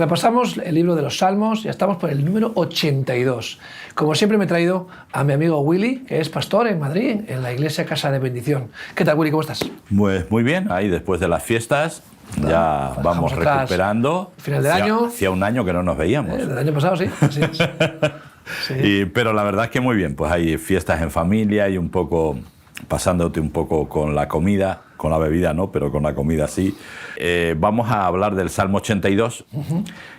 Repasamos el libro de los Salmos, ya estamos por el número 82. Como siempre me he traído a mi amigo Willy, que es pastor en Madrid, en la iglesia Casa de Bendición. ¿Qué tal, Willy? ¿Cómo estás? Pues muy bien, ahí después de las fiestas ya vamos recuperando. Final del año. Hacía un año que no nos veíamos. El año pasado, sí. Así es. Sí. Pero la verdad es que muy bien, pues hay fiestas en familia y un poco pasándote un poco con la comida, con la bebida no, pero con la comida sí. Vamos a hablar del Salmo 82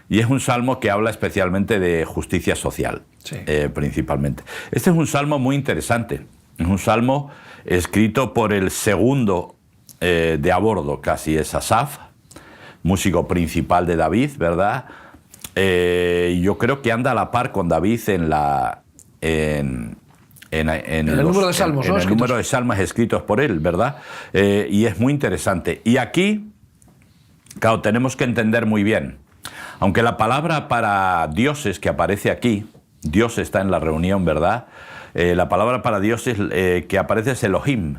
y es un salmo que habla especialmente de justicia social, sí. Principalmente. Este es un salmo muy interesante, es un salmo escrito por el segundo de a bordo, casi es Asaf, músico principal de David, ¿verdad? Yo creo que anda a la par con David en el número de salmos, ¿no? En el número de salmos escritos por él, ¿verdad? Y es muy interesante. Y aquí, claro, tenemos que entender muy bien, aunque la palabra para dioses que aparece aquí, Dios está en la reunión, ¿verdad? La palabra para dioses que aparece es Elohim,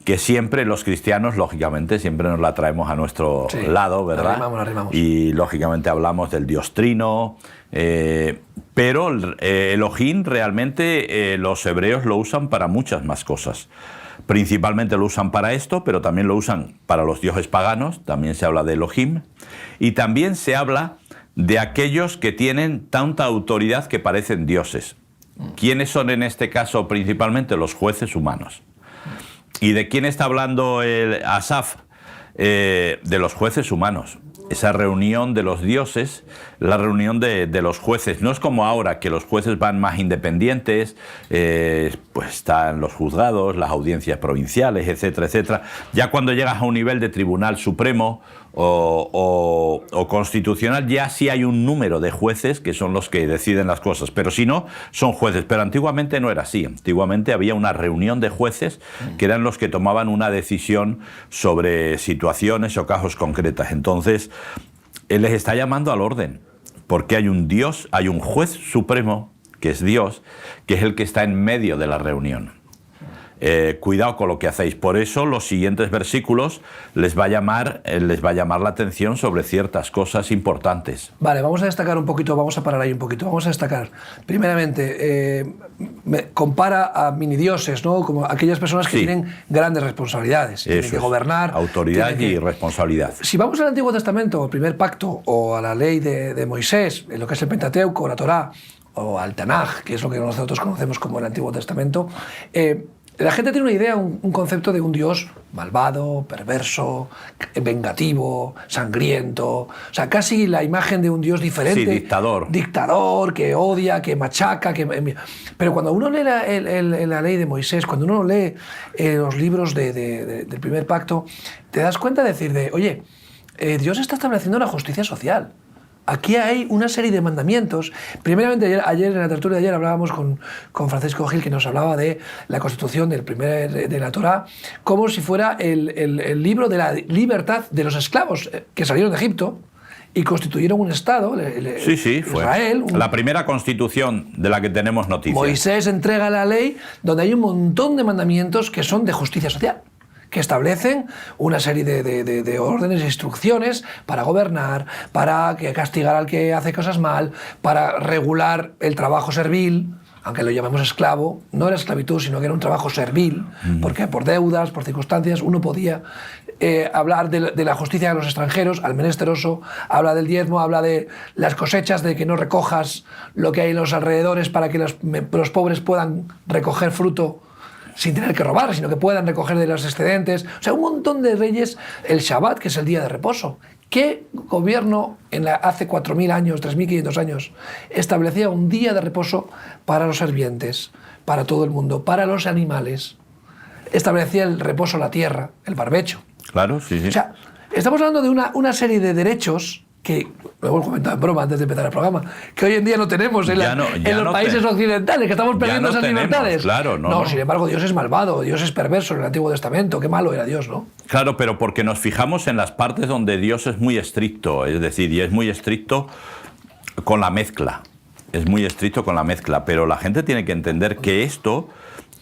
que siempre los cristianos, lógicamente, siempre nos la traemos a nuestro lado, ¿verdad? La arrimamos. Y lógicamente hablamos del Dios Trino, pero Elohim realmente los hebreos lo usan para muchas más cosas. Principalmente lo usan para esto, pero también lo usan para los dioses paganos, también se habla de Elohim, y también se habla de aquellos que tienen tanta autoridad que parecen dioses. ¿Quiénes son en este caso principalmente? Los jueces humanos. ¿Y de quién está hablando Asaf? De los jueces humanos. Esa reunión de los dioses, la reunión de los jueces. No es como ahora, que los jueces van más independientes, pues están los juzgados, las audiencias provinciales, etcétera, etcétera. Ya cuando llegas a un nivel de tribunal supremo o constitucional, ya sí hay un número de jueces que son los que deciden las cosas, pero si no, son jueces. Pero antiguamente no era así. Antiguamente había una reunión de jueces que eran los que tomaban una decisión sobre situaciones o casos concretas. Entonces, él les está llamando al orden, porque hay un Dios, hay un juez supremo, que es Dios, que es el que está en medio de la reunión. Cuidado con lo que hacéis. Por eso los siguientes versículos les va a llamar la atención sobre ciertas cosas importantes. Vale, vamos a destacar un poquito, vamos a parar ahí un poquito. Vamos a destacar, primeramente, compara a minidioses, ¿no? Como aquellas personas que tienen grandes responsabilidades, tienen que gobernar. Autoridad y responsabilidad. Si vamos al Antiguo Testamento, al primer pacto, o a la ley de Moisés, en lo que es el Pentateuco, la Torá, o al Tanaj, que es lo que nosotros conocemos como el Antiguo Testamento, la gente tiene una idea, un concepto de un Dios malvado, perverso, vengativo, sangriento. O sea, casi la imagen de un Dios diferente. Sí, dictador. Dictador, que odia, que machaca. Pero cuando uno lee la ley de Moisés, cuando uno lee los libros del primer pacto, te das cuenta de decir, oye, Dios está estableciendo una justicia social. Aquí hay una serie de mandamientos. Primeramente, ayer en la tertulia de ayer hablábamos con Francisco Gil, que nos hablaba de la constitución de la Torá, como si fuera el libro de la libertad de los esclavos que salieron de Egipto y constituyeron un Estado, Israel. La primera constitución de la que tenemos noticia. Moisés entrega la ley donde hay un montón de mandamientos que son de justicia social, que establecen una serie de órdenes e instrucciones para gobernar, para castigar al que hace cosas mal, para regular el trabajo servil, aunque lo llamemos esclavo. No era esclavitud, sino que era un trabajo servil, porque por deudas, por circunstancias, uno podía hablar de la justicia de los extranjeros, al menesteroso, habla del diezmo, habla de las cosechas, de que no recojas lo que hay en los alrededores para que los pobres puedan recoger fruto sin tener que robar, sino que puedan recoger de los excedentes. O sea, un montón de leyes. El Shabbat, que es el día de reposo. ¿Qué gobierno hace 4.000 años, 3.500 años, establecía un día de reposo para los servientes, para todo el mundo, para los animales? Establecía el reposo a la tierra, el barbecho. Claro, sí, sí. O sea, estamos hablando de una serie de derechos que, lo hemos comentado en broma antes de empezar el programa, que hoy en día no tenemos en los países occidentales, que estamos perdiendo esas libertades. Claro, no. Sin embargo, Dios es malvado, Dios es perverso en el Antiguo Testamento. Qué malo era Dios, ¿no? Claro, pero porque nos fijamos en las partes donde Dios es muy estricto, es decir, y es muy estricto con la mezcla. Es muy estricto con la mezcla, pero la gente tiene que entender que esto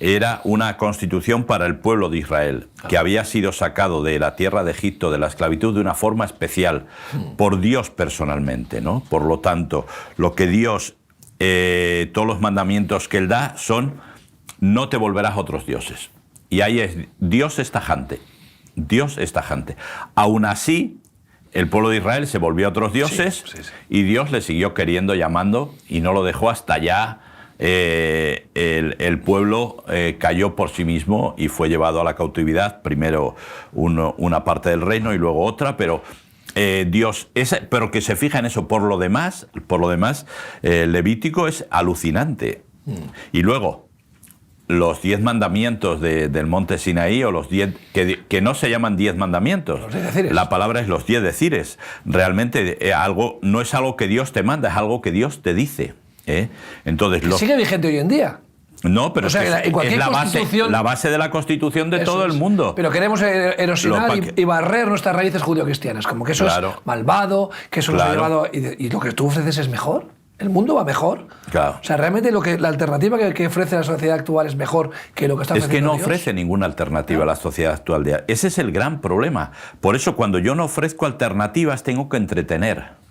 era una constitución para el pueblo de Israel, que había sido sacado de la tierra de Egipto, de la esclavitud, de una forma especial, por Dios personalmente, ¿no? Por lo tanto, lo que Dios, todos los mandamientos que Él da son: no te volverás a otros dioses. Y ahí es, Dios es tajante. Dios es tajante. Aún así, el pueblo de Israel se volvió a otros dioses, y Dios le siguió queriendo, llamando, y no lo dejó hasta ya. El pueblo cayó por sí mismo y fue llevado a la cautividad, primero una parte del reino y luego otra, pero Dios, pero que se fija en eso. Por lo demás, Levítico es alucinante. Y luego, los 10 mandamientos del monte Sinaí, o los 10, que no se llaman 10 mandamientos. La palabra es los 10 decires. Realmente no es algo que Dios te manda, es algo que Dios te dice. Entonces, sigue vigente hoy en día. No, pero es la base de la Constitución de todo el mundo. Pero queremos erosionar y barrer nuestras raíces judeocristianas, como que eso es malvado, que eso nos ha llevado... Y lo que tú ofreces es mejor. El mundo va mejor. Claro. O sea, realmente la alternativa que ofrece la sociedad actual es mejor que lo que está ofreciendo Dios. Es que no Dios. ofrece ninguna alternativa a la sociedad actual. Ese es el gran problema. Por eso, cuando yo no ofrezco alternativas, tengo que entretener.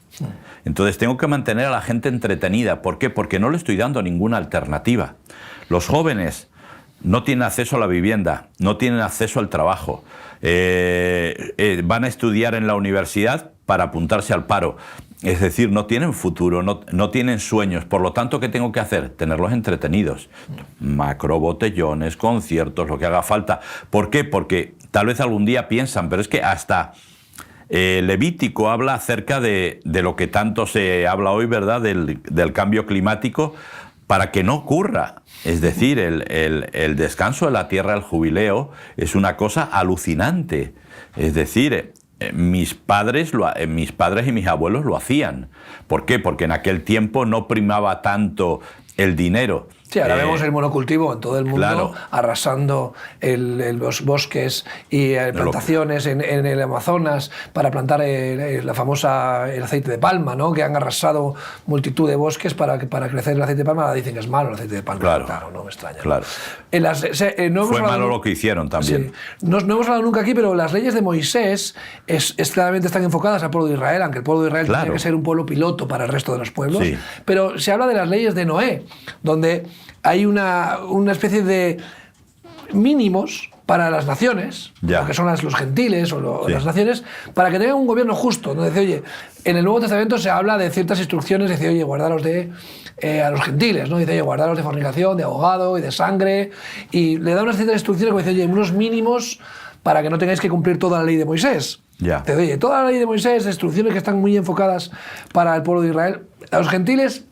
Entonces tengo que mantener a la gente entretenida. ¿Por qué? Porque no le estoy dando ninguna alternativa. Los jóvenes no tienen acceso a la vivienda, no tienen acceso al trabajo, van a estudiar en la universidad para apuntarse al paro. Es decir, no tienen futuro, no tienen sueños. Por lo tanto, ¿qué tengo que hacer? Tenerlos entretenidos. Macrobotellones, conciertos, lo que haga falta. ¿Por qué? Porque tal vez algún día piensan, pero es que hasta... Levítico habla acerca de lo que tanto se habla hoy, ¿verdad?, del cambio climático, para que no ocurra. Es decir, el descanso de la tierra, el jubileo, es una cosa alucinante. Es decir, mis padres y mis abuelos lo hacían. ¿Por qué? Porque en aquel tiempo no primaba tanto el dinero. Sí, ahora vemos el monocultivo en todo el mundo, claro, arrasando los bosques y plantaciones en el Amazonas para plantar el aceite de palma, ¿no? Que han arrasado multitud de bosques para crecer el aceite de palma. Ahora dicen que es malo el aceite de palma. Claro, no me extraña. Claro. Fue malo lo que hicieron también. Sí. No hemos hablado nunca aquí, pero las leyes de Moisés claramente están enfocadas al pueblo de Israel, aunque el pueblo de Israel tiene que ser un pueblo piloto para el resto de los pueblos. Sí. Pero se habla de las leyes de Noé, donde hay una especie de mínimos para las naciones, lo que son los gentiles o las naciones, para que tengan un gobierno justo. ¿No? Dice, oye, en el Nuevo Testamento se habla de ciertas instrucciones, dice, oye, guardaros a los gentiles, ¿no? Dice, oye, guardaros de fornicación, de ahogado y de sangre, y le da unas ciertas instrucciones como dice, oye, unos mínimos para que no tengáis que cumplir toda la ley de Moisés. Dice, oye, toda la ley de Moisés, instrucciones que están muy enfocadas para el pueblo de Israel. A los gentiles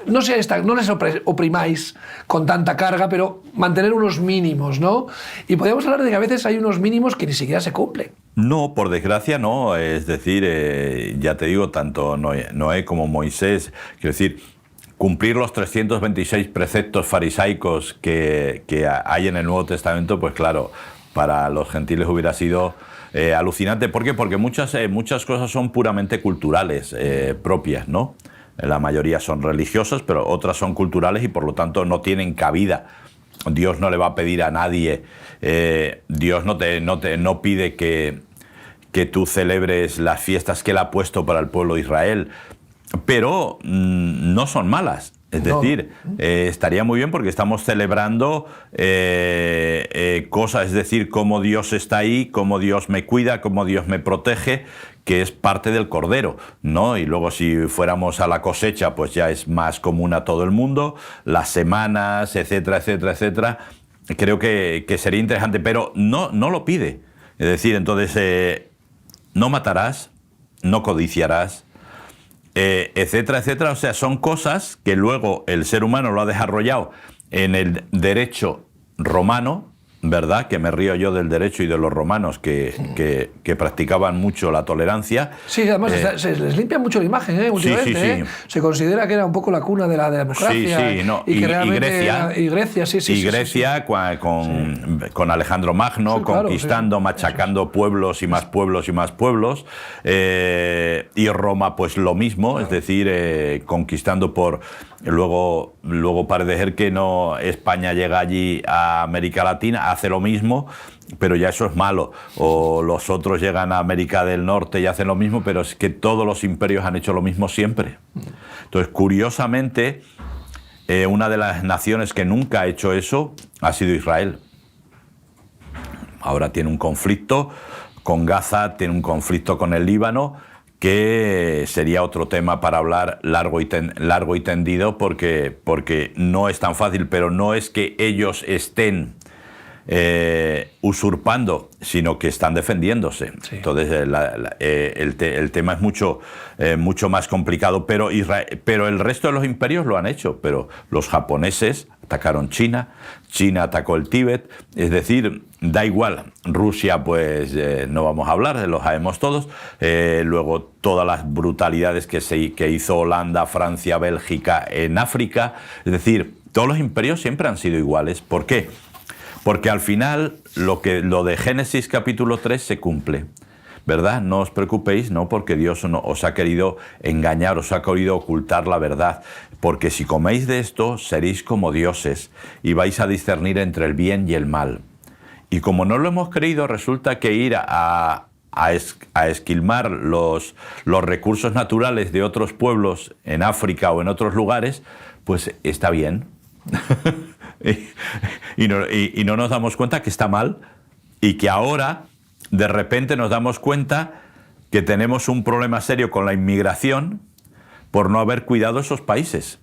no les oprimáis con tanta carga, pero mantener unos mínimos, ¿no? Y podríamos hablar de que a veces hay unos mínimos que ni siquiera se cumplen. No, por desgracia no. Es decir, ya te digo, tanto Noé como Moisés, quiero decir, cumplir los 326 preceptos farisaicos que hay en el Nuevo Testamento, pues claro, para los gentiles hubiera sido alucinante. ¿Por qué? Porque muchas cosas son puramente culturales, propias, ¿no? La mayoría son religiosas, pero otras son culturales y por lo tanto no tienen cabida. Dios no le va a pedir a nadie, Dios no pide que tú celebres las fiestas que Él ha puesto para el pueblo de Israel, pero no son malas. Es decir, estaría muy bien porque estamos celebrando cosas, es decir, cómo Dios está ahí, cómo Dios me cuida, cómo Dios me protege, que es parte del Cordero, ¿no? Y luego si fuéramos a la cosecha, pues ya es más común a todo el mundo, las semanas, etcétera, etcétera, etcétera. Creo que sería interesante, pero no lo pide. Es decir, entonces, no matarás, no codiciarás, etcétera, etcétera. O sea, son cosas que luego el ser humano lo ha desarrollado en el derecho romano, ¿verdad? Que me río yo del derecho y de los romanos que practicaban mucho la tolerancia. Sí, además se les limpia mucho la imagen, últimamente. Sí. Se considera que era un poco la cuna de la democracia. Sí, no. Y Grecia. Y Grecia, sí. Y Grecia con Alejandro Magno, Sí, claro, conquistando, machacando pueblos y más pueblos y más pueblos. Y Roma, pues lo mismo, es decir, conquistando por... Luego parece ser que no, España llega allí a América Latina, hace lo mismo, pero ya eso es malo. O los otros llegan a América del Norte y hacen lo mismo, pero es que todos los imperios han hecho lo mismo siempre. Entonces, curiosamente, una de las naciones que nunca ha hecho eso ha sido Israel. Ahora tiene un conflicto con Gaza, tiene un conflicto con el Líbano, que sería otro tema para hablar largo y tendido, porque no es tan fácil, pero no es que ellos estén usurpando, sino que están defendiéndose. Sí. Entonces el tema es mucho más complicado, pero el resto de los imperios lo han hecho, pero los japoneses atacaron China, China atacó el Tíbet, es decir, da igual, Rusia pues no vamos a hablar, lo sabemos todos, luego todas las brutalidades que hizo Holanda, Francia, Bélgica en África, es decir, todos los imperios siempre han sido iguales. ¿Por qué? Porque al final lo de Génesis capítulo 3 se cumple, ¿verdad? No os preocupéis, no porque Dios os ha querido engañar, os ha querido ocultar la verdad, porque si coméis de esto seréis como dioses y vais a discernir entre el bien y el mal. Y como no lo hemos creído, resulta que ir a esquilmar los recursos naturales de otros pueblos en África o en otros lugares, pues está bien. y no nos damos cuenta que está mal y que ahora de repente nos damos cuenta que tenemos un problema serio con la inmigración por no haber cuidado esos países.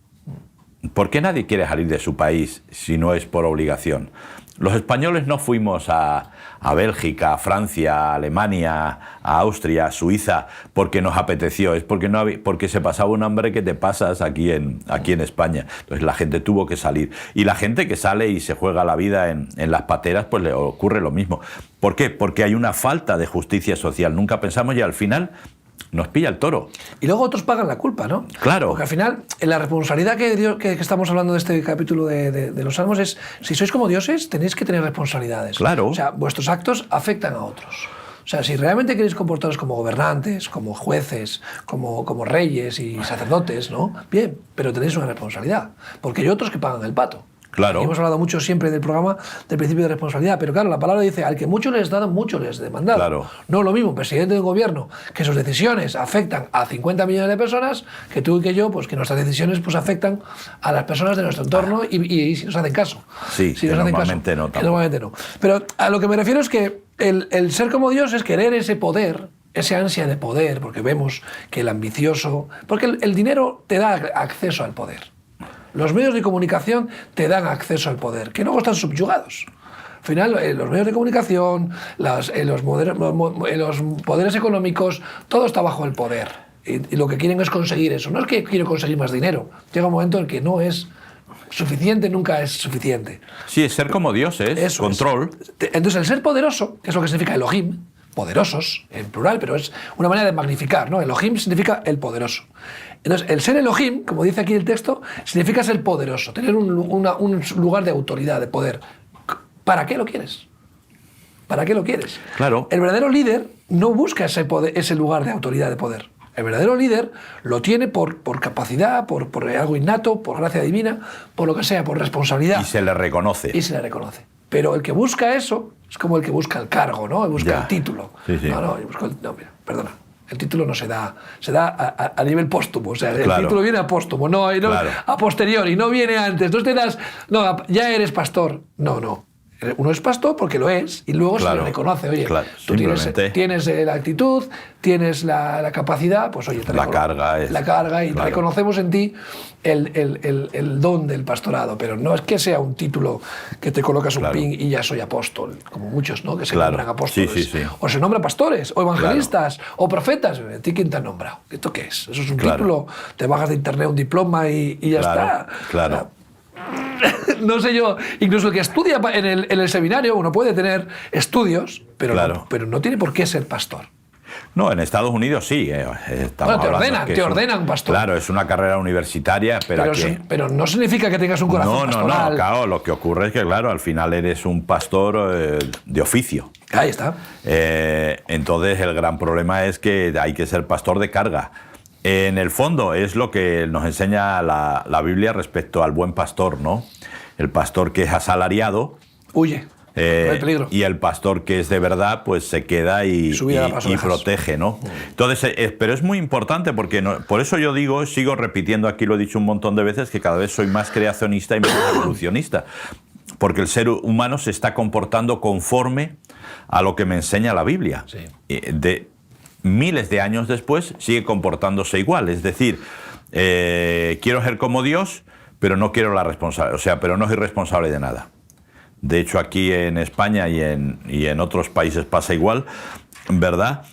¿Por qué nadie quiere salir de su país si no es por obligación? Los españoles no fuimos a Bélgica, a Francia, a Alemania, a Austria, a Suiza, porque nos apeteció, es porque se pasaba un hambre que te pasas aquí en España. Entonces la gente tuvo que salir. Y la gente que sale y se juega la vida en las pateras, pues le ocurre lo mismo. ¿Por qué? Porque hay una falta de justicia social. Nunca pensamos y al final nos pilla el toro. Y luego otros pagan la culpa, ¿no? Claro. Porque al final, la responsabilidad que estamos hablando de este capítulo de los Salmos es, si sois como dioses, tenéis que tener responsabilidades. Claro. O sea, vuestros actos afectan a otros. O sea, si realmente queréis comportaros como gobernantes, como jueces, como reyes y sacerdotes, ¿no? Bien, pero tenéis una responsabilidad. Porque hay otros que pagan el pato. Claro. Y hemos hablado mucho siempre del programa del principio de responsabilidad, pero claro, la palabra dice, al que mucho les dado, mucho les demandado. Claro. No lo mismo un presidente de un gobierno que sus decisiones afectan a 50 millones de personas, que tú y que yo, pues que nuestras decisiones pues afectan a las personas de nuestro entorno y si nos hacen caso. Sí, si que nos hacen normalmente caso, no. Que normalmente no. Pero a lo que me refiero es que el ser como Dios es querer ese poder, ese ansia de poder, porque vemos que el ambicioso... Porque el dinero te da acceso al poder. Los medios de comunicación te dan acceso al poder, que luego están subyugados. Al final, los medios de comunicación, los poderes económicos, todo está bajo el poder. Y lo que quieren es conseguir eso. No es que quiero conseguir más dinero. Llega un momento en que no es suficiente, nunca es suficiente. Sí, es ser como dioses, eso control. Entonces, el ser poderoso, que es lo que significa Elohim, poderosos, en plural, pero es una manera de magnificar, ¿no? Elohim significa el poderoso. Entonces, el ser Elohim, como dice aquí el texto, significa ser poderoso, tener un lugar de autoridad, de poder. ¿Para qué lo quieres? ¿Para qué lo quieres? Claro. El verdadero líder no busca ese lugar de autoridad, de poder. El verdadero líder lo tiene por capacidad, por algo innato, por gracia divina, por lo que sea, por responsabilidad. Y se le reconoce. Y se le reconoce. Pero el que busca eso es como el que busca el cargo, ¿no? Busca el título. Sí, sí. No, mira, perdona. El título no se da a nivel póstumo. O sea, el Claro. título viene a póstumo, no, Claro. a posteriori, no viene antes. No te das, no, ya eres pastor. No. Uno es pastor porque lo es y luego se le reconoce. Oye, claro, tú tienes la actitud, tienes la capacidad, pues oye, la carga y claro. reconocemos en ti el don del pastorado, pero no es que sea un título que te colocas un pin y ya soy apóstol, como muchos, ¿no? Que se nombran apóstoles. Sí. O se nombran pastores, o evangelistas, o profetas. ¿A ti quién te ha nombrado? ¿Esto qué es? Eso es un título, te bajas de internet un diploma y ya está. Claro. no sé yo, incluso el que estudia en el seminario, uno puede tener estudios, pero, Claro. pero no tiene por qué ser pastor. No, en Estados Unidos sí. Bueno, te ordenan pastor. Claro, es una carrera universitaria, pero aquí... pero no significa que tengas un corazón pastoral. No, claro, lo que ocurre es que, claro, al final eres un pastor de oficio. Ahí está. Entonces, el gran problema es que hay que ser pastor de carga. En el fondo, es lo que nos enseña la Biblia respecto al buen pastor, ¿no? El pastor que es asalariado... Huye. El peligro. Y el pastor que es de verdad, pues se queda y protege, ¿no? Entonces, pero es muy importante porque por eso yo digo, sigo repitiendo aquí, lo he dicho un montón de veces, que cada vez soy más creacionista y menos evolucionista. Porque el ser humano se está comportando conforme a lo que me enseña la Biblia. Sí. De miles de años después sigue comportándose igual. Es decir, quiero ser como Dios, pero no quiero la responsabilidad, o sea, pero no soy responsable de nada. De hecho, aquí en España y en otros países pasa igual, ¿verdad?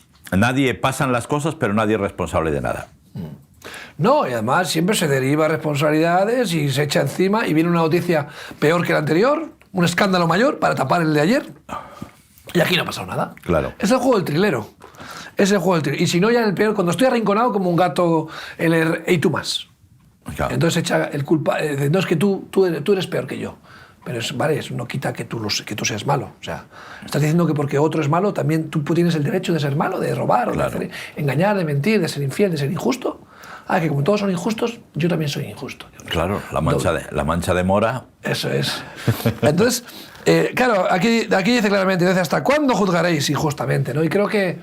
Pasan las cosas, pero nadie es responsable de nada. No, y además siempre se deriva responsabilidades y se echa encima y viene una noticia peor que la anterior, un escándalo mayor para tapar el de ayer. Y aquí no ha pasado nada. Claro. Es el juego del trilero. Es el juego del trilero. Y si no, ya el peor, cuando estoy arrinconado como un gato, y tú más. Claro. Entonces echa el culpa, no, es que tú eres peor que yo. Pero eso no quita que tú seas malo. O sea, estás diciendo que porque otro es malo, también tú tienes el derecho de ser malo, de robar, Claro. o de engañar, de mentir, de ser infiel, de ser injusto. Que como todos son injustos, yo también soy injusto. Claro, la mancha de mora. Eso es. Entonces, claro, aquí dice claramente, dice, ¿hasta cuándo juzgaréis injustamente? ¿No? Y creo que,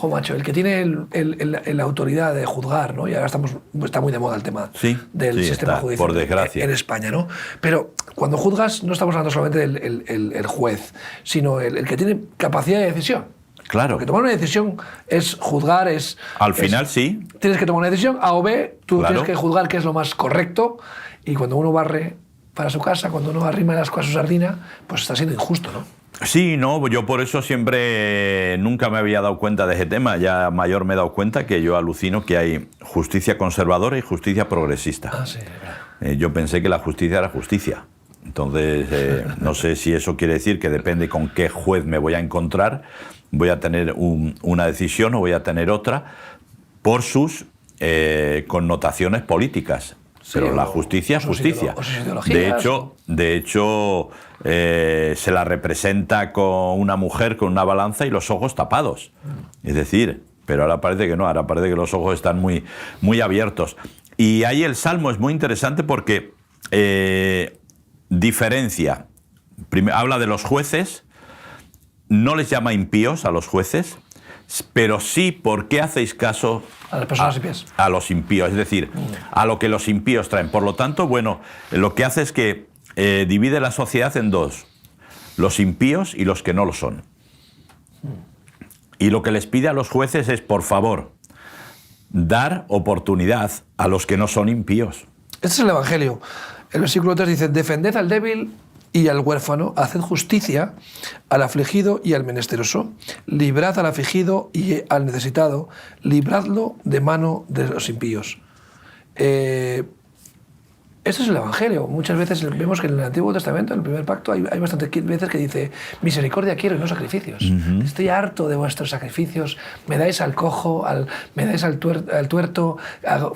macho, el que tiene la autoridad de juzgar, ¿no? Y ahora está muy de moda el tema del sistema judicial por desgracia. en España, ¿no? Pero cuando juzgas no estamos hablando solamente del juez, sino el que tiene capacidad de decisión. Claro. Porque tomar una decisión es juzgar, Al final sí. Tienes que tomar una decisión, A o B, tú Claro. tienes que juzgar qué es lo más correcto, y cuando uno barre para su casa, cuando uno arrima las cosas a su sardina, pues está siendo injusto, ¿no? Sí, no, yo por eso siempre nunca me había dado cuenta de ese tema. Ya mayor me he dado cuenta que yo alucino que hay justicia conservadora y justicia progresista. Ah, sí, claro. Yo pensé que la justicia era justicia. Entonces, no sé si eso quiere decir que depende con qué juez me voy a encontrar, voy a tener una decisión o voy a tener otra por sus connotaciones políticas. Pero la justicia es justicia. De hecho, se la representa con una mujer con una balanza y los ojos tapados. Es decir, pero ahora parece que no, ahora parece que los ojos están muy, muy abiertos. Y ahí el Salmo es muy interesante porque diferencia, habla de los jueces, no les llama impíos a los jueces, pero sí, ¿por qué hacéis caso a las personas impías? A los impíos, es decir, a lo que los impíos traen. Por lo tanto, bueno, lo que hace es que divide la sociedad en dos, los impíos y los que no lo son. Y lo que les pide a los jueces es, por favor, dar oportunidad a los que no son impíos. Este es el Evangelio. El versículo 3 dice, defended al débil y al huérfano, haced justicia al afligido y al menesteroso, librad al afligido y al necesitado, libradlo de mano de los impíos. Este es el Evangelio. Muchas veces vemos que en el Antiguo Testamento, en el primer pacto, hay bastantes veces que dice, misericordia quiero y no sacrificios. Estoy harto de vuestros sacrificios, me dais al cojo, me dais al tuerto,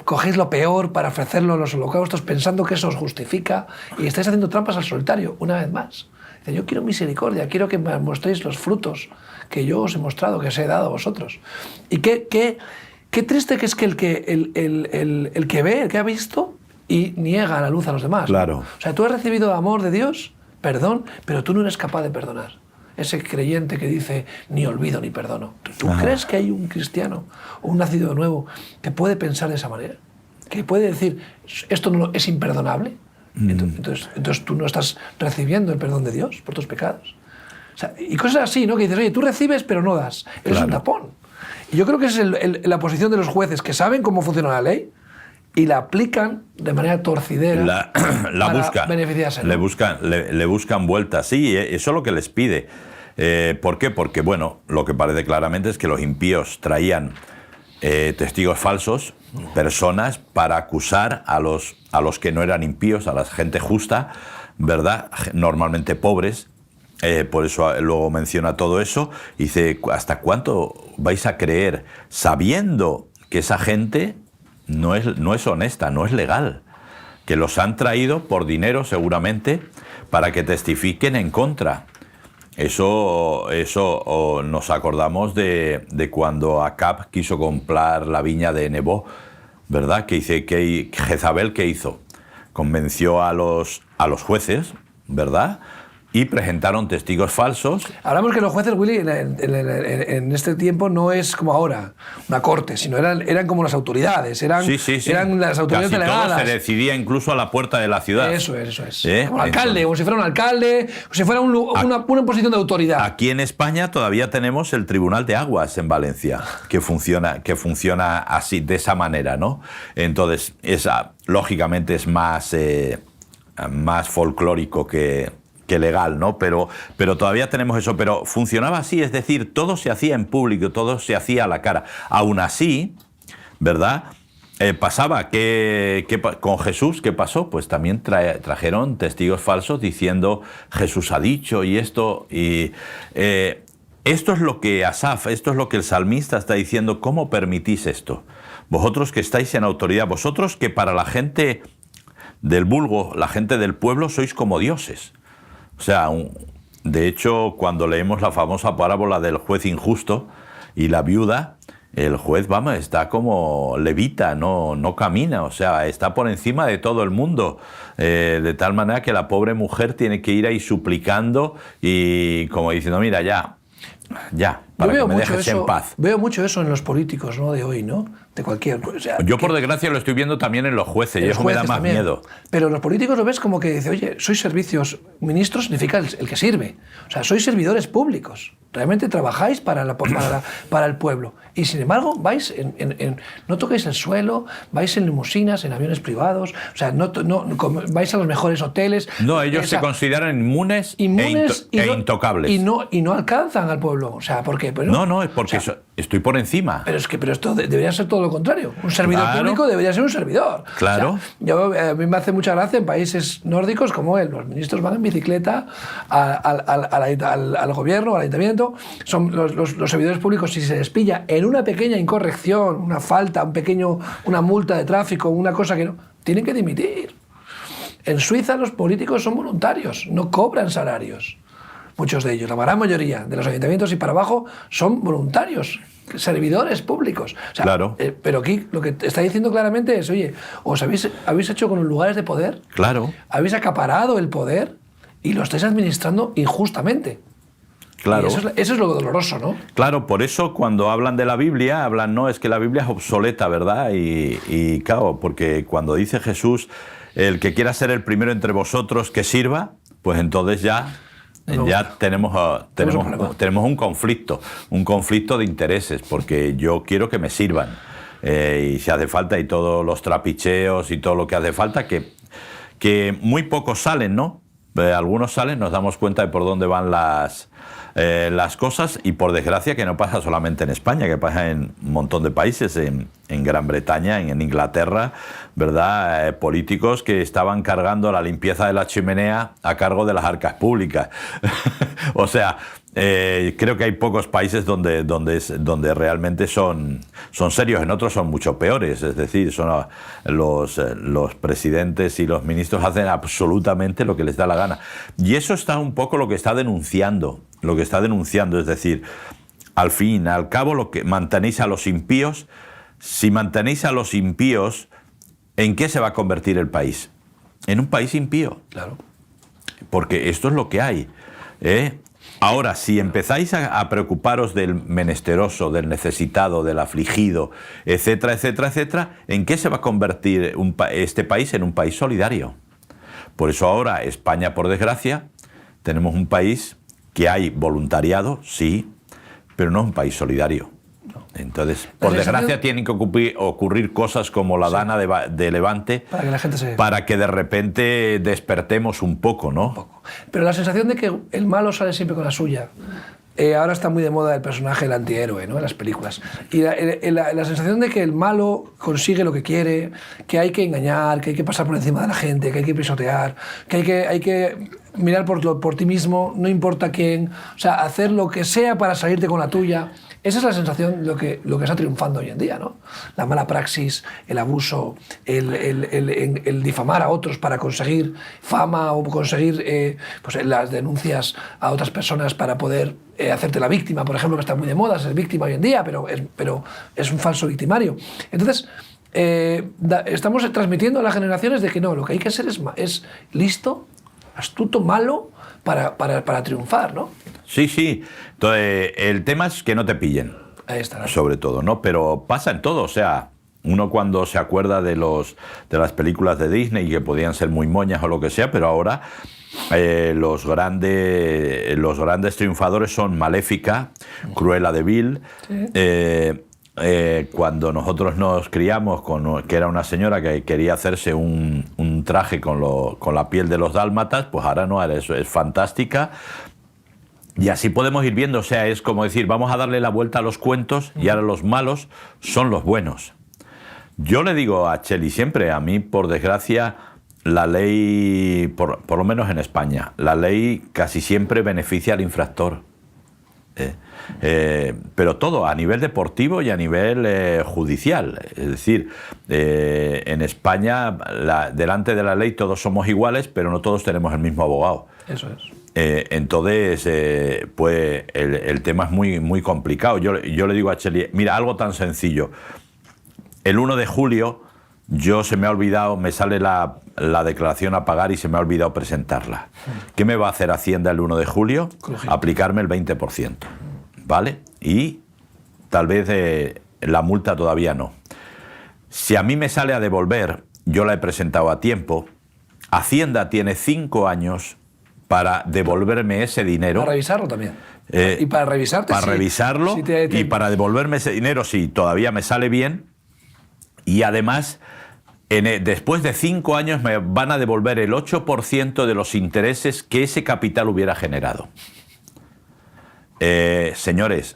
cogéis lo peor para ofrecerlo a los holocaustos pensando que eso os justifica y estáis haciendo trampas al solitario, una vez más. Dice, yo quiero misericordia, quiero que me mostréis los frutos que yo os he mostrado, que os he dado a vosotros. Y qué triste que es que el que ve, el que ha visto, y niega la luz a los demás. Claro. O sea, tú has recibido amor de Dios, perdón, pero tú no eres capaz de perdonar. Ese creyente que dice, ni olvido ni perdono. ¿Tú crees que hay un cristiano o un nacido de nuevo que puede pensar de esa manera? Que puede decir, esto no es imperdonable. Entonces tú no estás recibiendo el perdón de Dios por tus pecados. O sea, y cosas así, ¿no? Que dices, oye, tú recibes pero no das. Eres un tapón. Y yo creo que esa es la posición de los jueces que saben cómo funciona la ley y la aplican de manera torcidera para buscan, beneficiarse, ¿no? Le buscan vueltas. Sí, eso es lo que les pide. ¿Por qué? Porque, bueno, lo que parece claramente es que los impíos traían testigos falsos, personas para acusar a los que no eran impíos, a la gente justa, ¿verdad? Normalmente pobres. Por eso luego menciona todo eso. Dice, ¿hasta cuánto vais a creer sabiendo que esa gente no es honesta, no es legal? Que los han traído por dinero seguramente para que testifiquen en contra. Eso nos acordamos de cuando Acab quiso comprar la viña de Nebó, ¿verdad? Que dice que Jezabel, ¿qué hizo? Convenció a los jueces, ¿verdad? Y presentaron testigos falsos. Hablamos que los jueces, Willy, en este tiempo no es como ahora, una corte, sino eran como las autoridades, eran las autoridades Casi delegadas. todo se decidía incluso a la puerta de la ciudad. Eso es. Como alcalde, como si fuera un alcalde, como si fuera una posición de autoridad. Aquí en España todavía tenemos el Tribunal de Aguas en Valencia, que funciona así, de esa manera, ¿no? Entonces, lógicamente es más folclórico que legal, ¿no? Pero todavía tenemos eso. Pero funcionaba así, es decir, todo se hacía en público, todo se hacía a la cara. Aún así, ¿verdad? Pasaba que con Jesús, ¿qué pasó? Pues también trajeron testigos falsos diciendo Jesús ha dicho y esto. Y esto es lo que Asaf, esto es lo que el salmista está diciendo. ¿Cómo permitís esto? Vosotros que estáis en autoridad, vosotros que para la gente del vulgo, la gente del pueblo, sois como dioses. O sea, de hecho, cuando leemos la famosa parábola del juez injusto y la viuda, el juez, está como levita, no camina, o sea, está por encima de todo el mundo, de tal manera que la pobre mujer tiene que ir ahí suplicando y como diciendo, mira, ya, para que me dejes en paz. Veo mucho eso en los políticos, ¿no? De hoy, ¿no? De cualquier... O sea, yo, por desgracia, lo estoy viendo también en los jueces, y eso me da más miedo. Pero los políticos lo ves como que dice, oye, sois servicios, ministros significa el que sirve. O sea, sois servidores públicos. Realmente trabajáis para el pueblo. Y sin embargo, vais no tocáis el suelo, vais en limusinas, en aviones privados, o sea, vais a los mejores hoteles. No, ellos se consideran inmunes e intocables. Y no alcanzan al pueblo. O sea, ¿por qué? No, es porque estoy por encima. Pero esto debería ser todo lo contrario. Un servidor público debería ser un servidor. Claro. O sea, a mí me hace mucha gracia en países nórdicos como los ministros van en bicicleta al gobierno, al ayuntamiento. Son los servidores públicos, si se les pilla en una pequeña incorrección, una falta, una multa de tráfico, una cosa que no, tienen que dimitir. En Suiza los políticos son voluntarios, no cobran salarios. Muchos de ellos, la gran mayoría de los ayuntamientos y para abajo son voluntarios, servidores públicos. O sea, claro. Pero aquí lo que está diciendo claramente es, oye, os habéis hecho con los lugares de poder, claro, habéis acaparado el poder y lo estáis administrando injustamente. Claro. Eso es lo doloroso, ¿no? Claro, por eso cuando hablan de la Biblia, no, es que la Biblia es obsoleta, ¿verdad? Y claro, porque cuando dice Jesús, el que quiera ser el primero entre vosotros que sirva, pues entonces ya tenemos un conflicto de intereses, porque yo quiero que me sirvan. Y si hace falta, y todos los trapicheos y todo lo que hace falta, que muy pocos salen, ¿no? Algunos salen, nos damos cuenta de por dónde van las cosas, y por desgracia que no pasa solamente en España, que pasa en un montón de países, en Gran Bretaña, en Inglaterra, ¿verdad? Políticos que estaban cargando la limpieza de la chimenea a cargo de las arcas públicas. O sea, creo que hay pocos países donde realmente son serios, en otros son mucho peores, es decir, los presidentes y los ministros hacen absolutamente lo que les da la gana. Y eso está un poco lo que está denunciando, es decir, al fin y al cabo, lo que mantenéis a los impíos. Si mantenéis a los impíos, ¿en qué se va a convertir el país? En un país impío. Claro. Porque esto es lo que hay, ¿eh? Ahora, si empezáis a preocuparos del menesteroso, del necesitado, del afligido, etcétera, etcétera, etcétera, ¿en qué se va a convertir este país? En un país solidario. Por eso ahora, España, por desgracia, tenemos un país que hay voluntariado, sí, pero no es un país solidario. Entonces, por desgracia, tienen que ocurrir cosas como la Dana de Levante para que de repente despertemos un poco, ¿no? Pero la sensación de que el malo sale siempre con la suya, ahora está muy de moda el personaje del antihéroe, ¿no?, en las películas. Y la sensación de que el malo consigue lo que quiere, que hay que engañar, que hay que pasar por encima de la gente, que hay que pisotear, que hay que mirar por ti mismo, no importa quién, o sea, hacer lo que sea para salirte con la tuya. Esa es la sensación de lo que está triunfando hoy en día, ¿no? La mala praxis, el abuso, el difamar a otros para conseguir fama o conseguir pues, las denuncias a otras personas para poder hacerte la víctima, por ejemplo, que está muy de moda ser víctima hoy en día, pero es un falso victimario. Entonces, estamos transmitiendo a las generaciones de que no, lo que hay que ser es listo, astuto, malo, para triunfar, ¿no? Sí, sí. Entonces, el tema es que no te pillen. Ahí está. Sobre todo, ¿no? Pero pasa en todo, o sea, uno cuando se acuerda de las películas de Disney, que podían ser muy moñas o lo que sea, pero ahora los grandes triunfadores son Maléfica, Cruella de Vil. Sí. Cuando nosotros nos criamos, que era una señora que quería hacerse un traje con la piel de los dálmatas, pues ahora no, es fantástica. Y así podemos ir viendo, o sea, es como decir, vamos a darle la vuelta a los cuentos y ahora los malos son los buenos. Yo le digo a Cheli siempre, a mí, por desgracia, la ley, por lo menos en España, la ley casi siempre beneficia al infractor. Pero todo, a nivel deportivo y a nivel judicial. Es decir, en España, delante de la ley todos somos iguales, pero no todos tenemos el mismo abogado. Eso es. Entonces, pues el tema es muy, muy complicado. Yo le digo a Cheli, mira, algo tan sencillo. El 1 de julio, se me ha olvidado, me sale la declaración a pagar y se me ha olvidado presentarla. ¿Qué me va a hacer Hacienda el 1 de julio? Aplicarme el 20%, ¿vale? Y tal vez la multa todavía no. Si a mí me sale a devolver, yo la he presentado a tiempo, Hacienda tiene 5 años para devolverme ese dinero. Para revisarlo también. Y para revisarte. Para revisarlo y para devolverme ese dinero si todavía me sale bien. Y además, después de 5 años me van a devolver el 8% de los intereses que ese capital hubiera generado. Señores,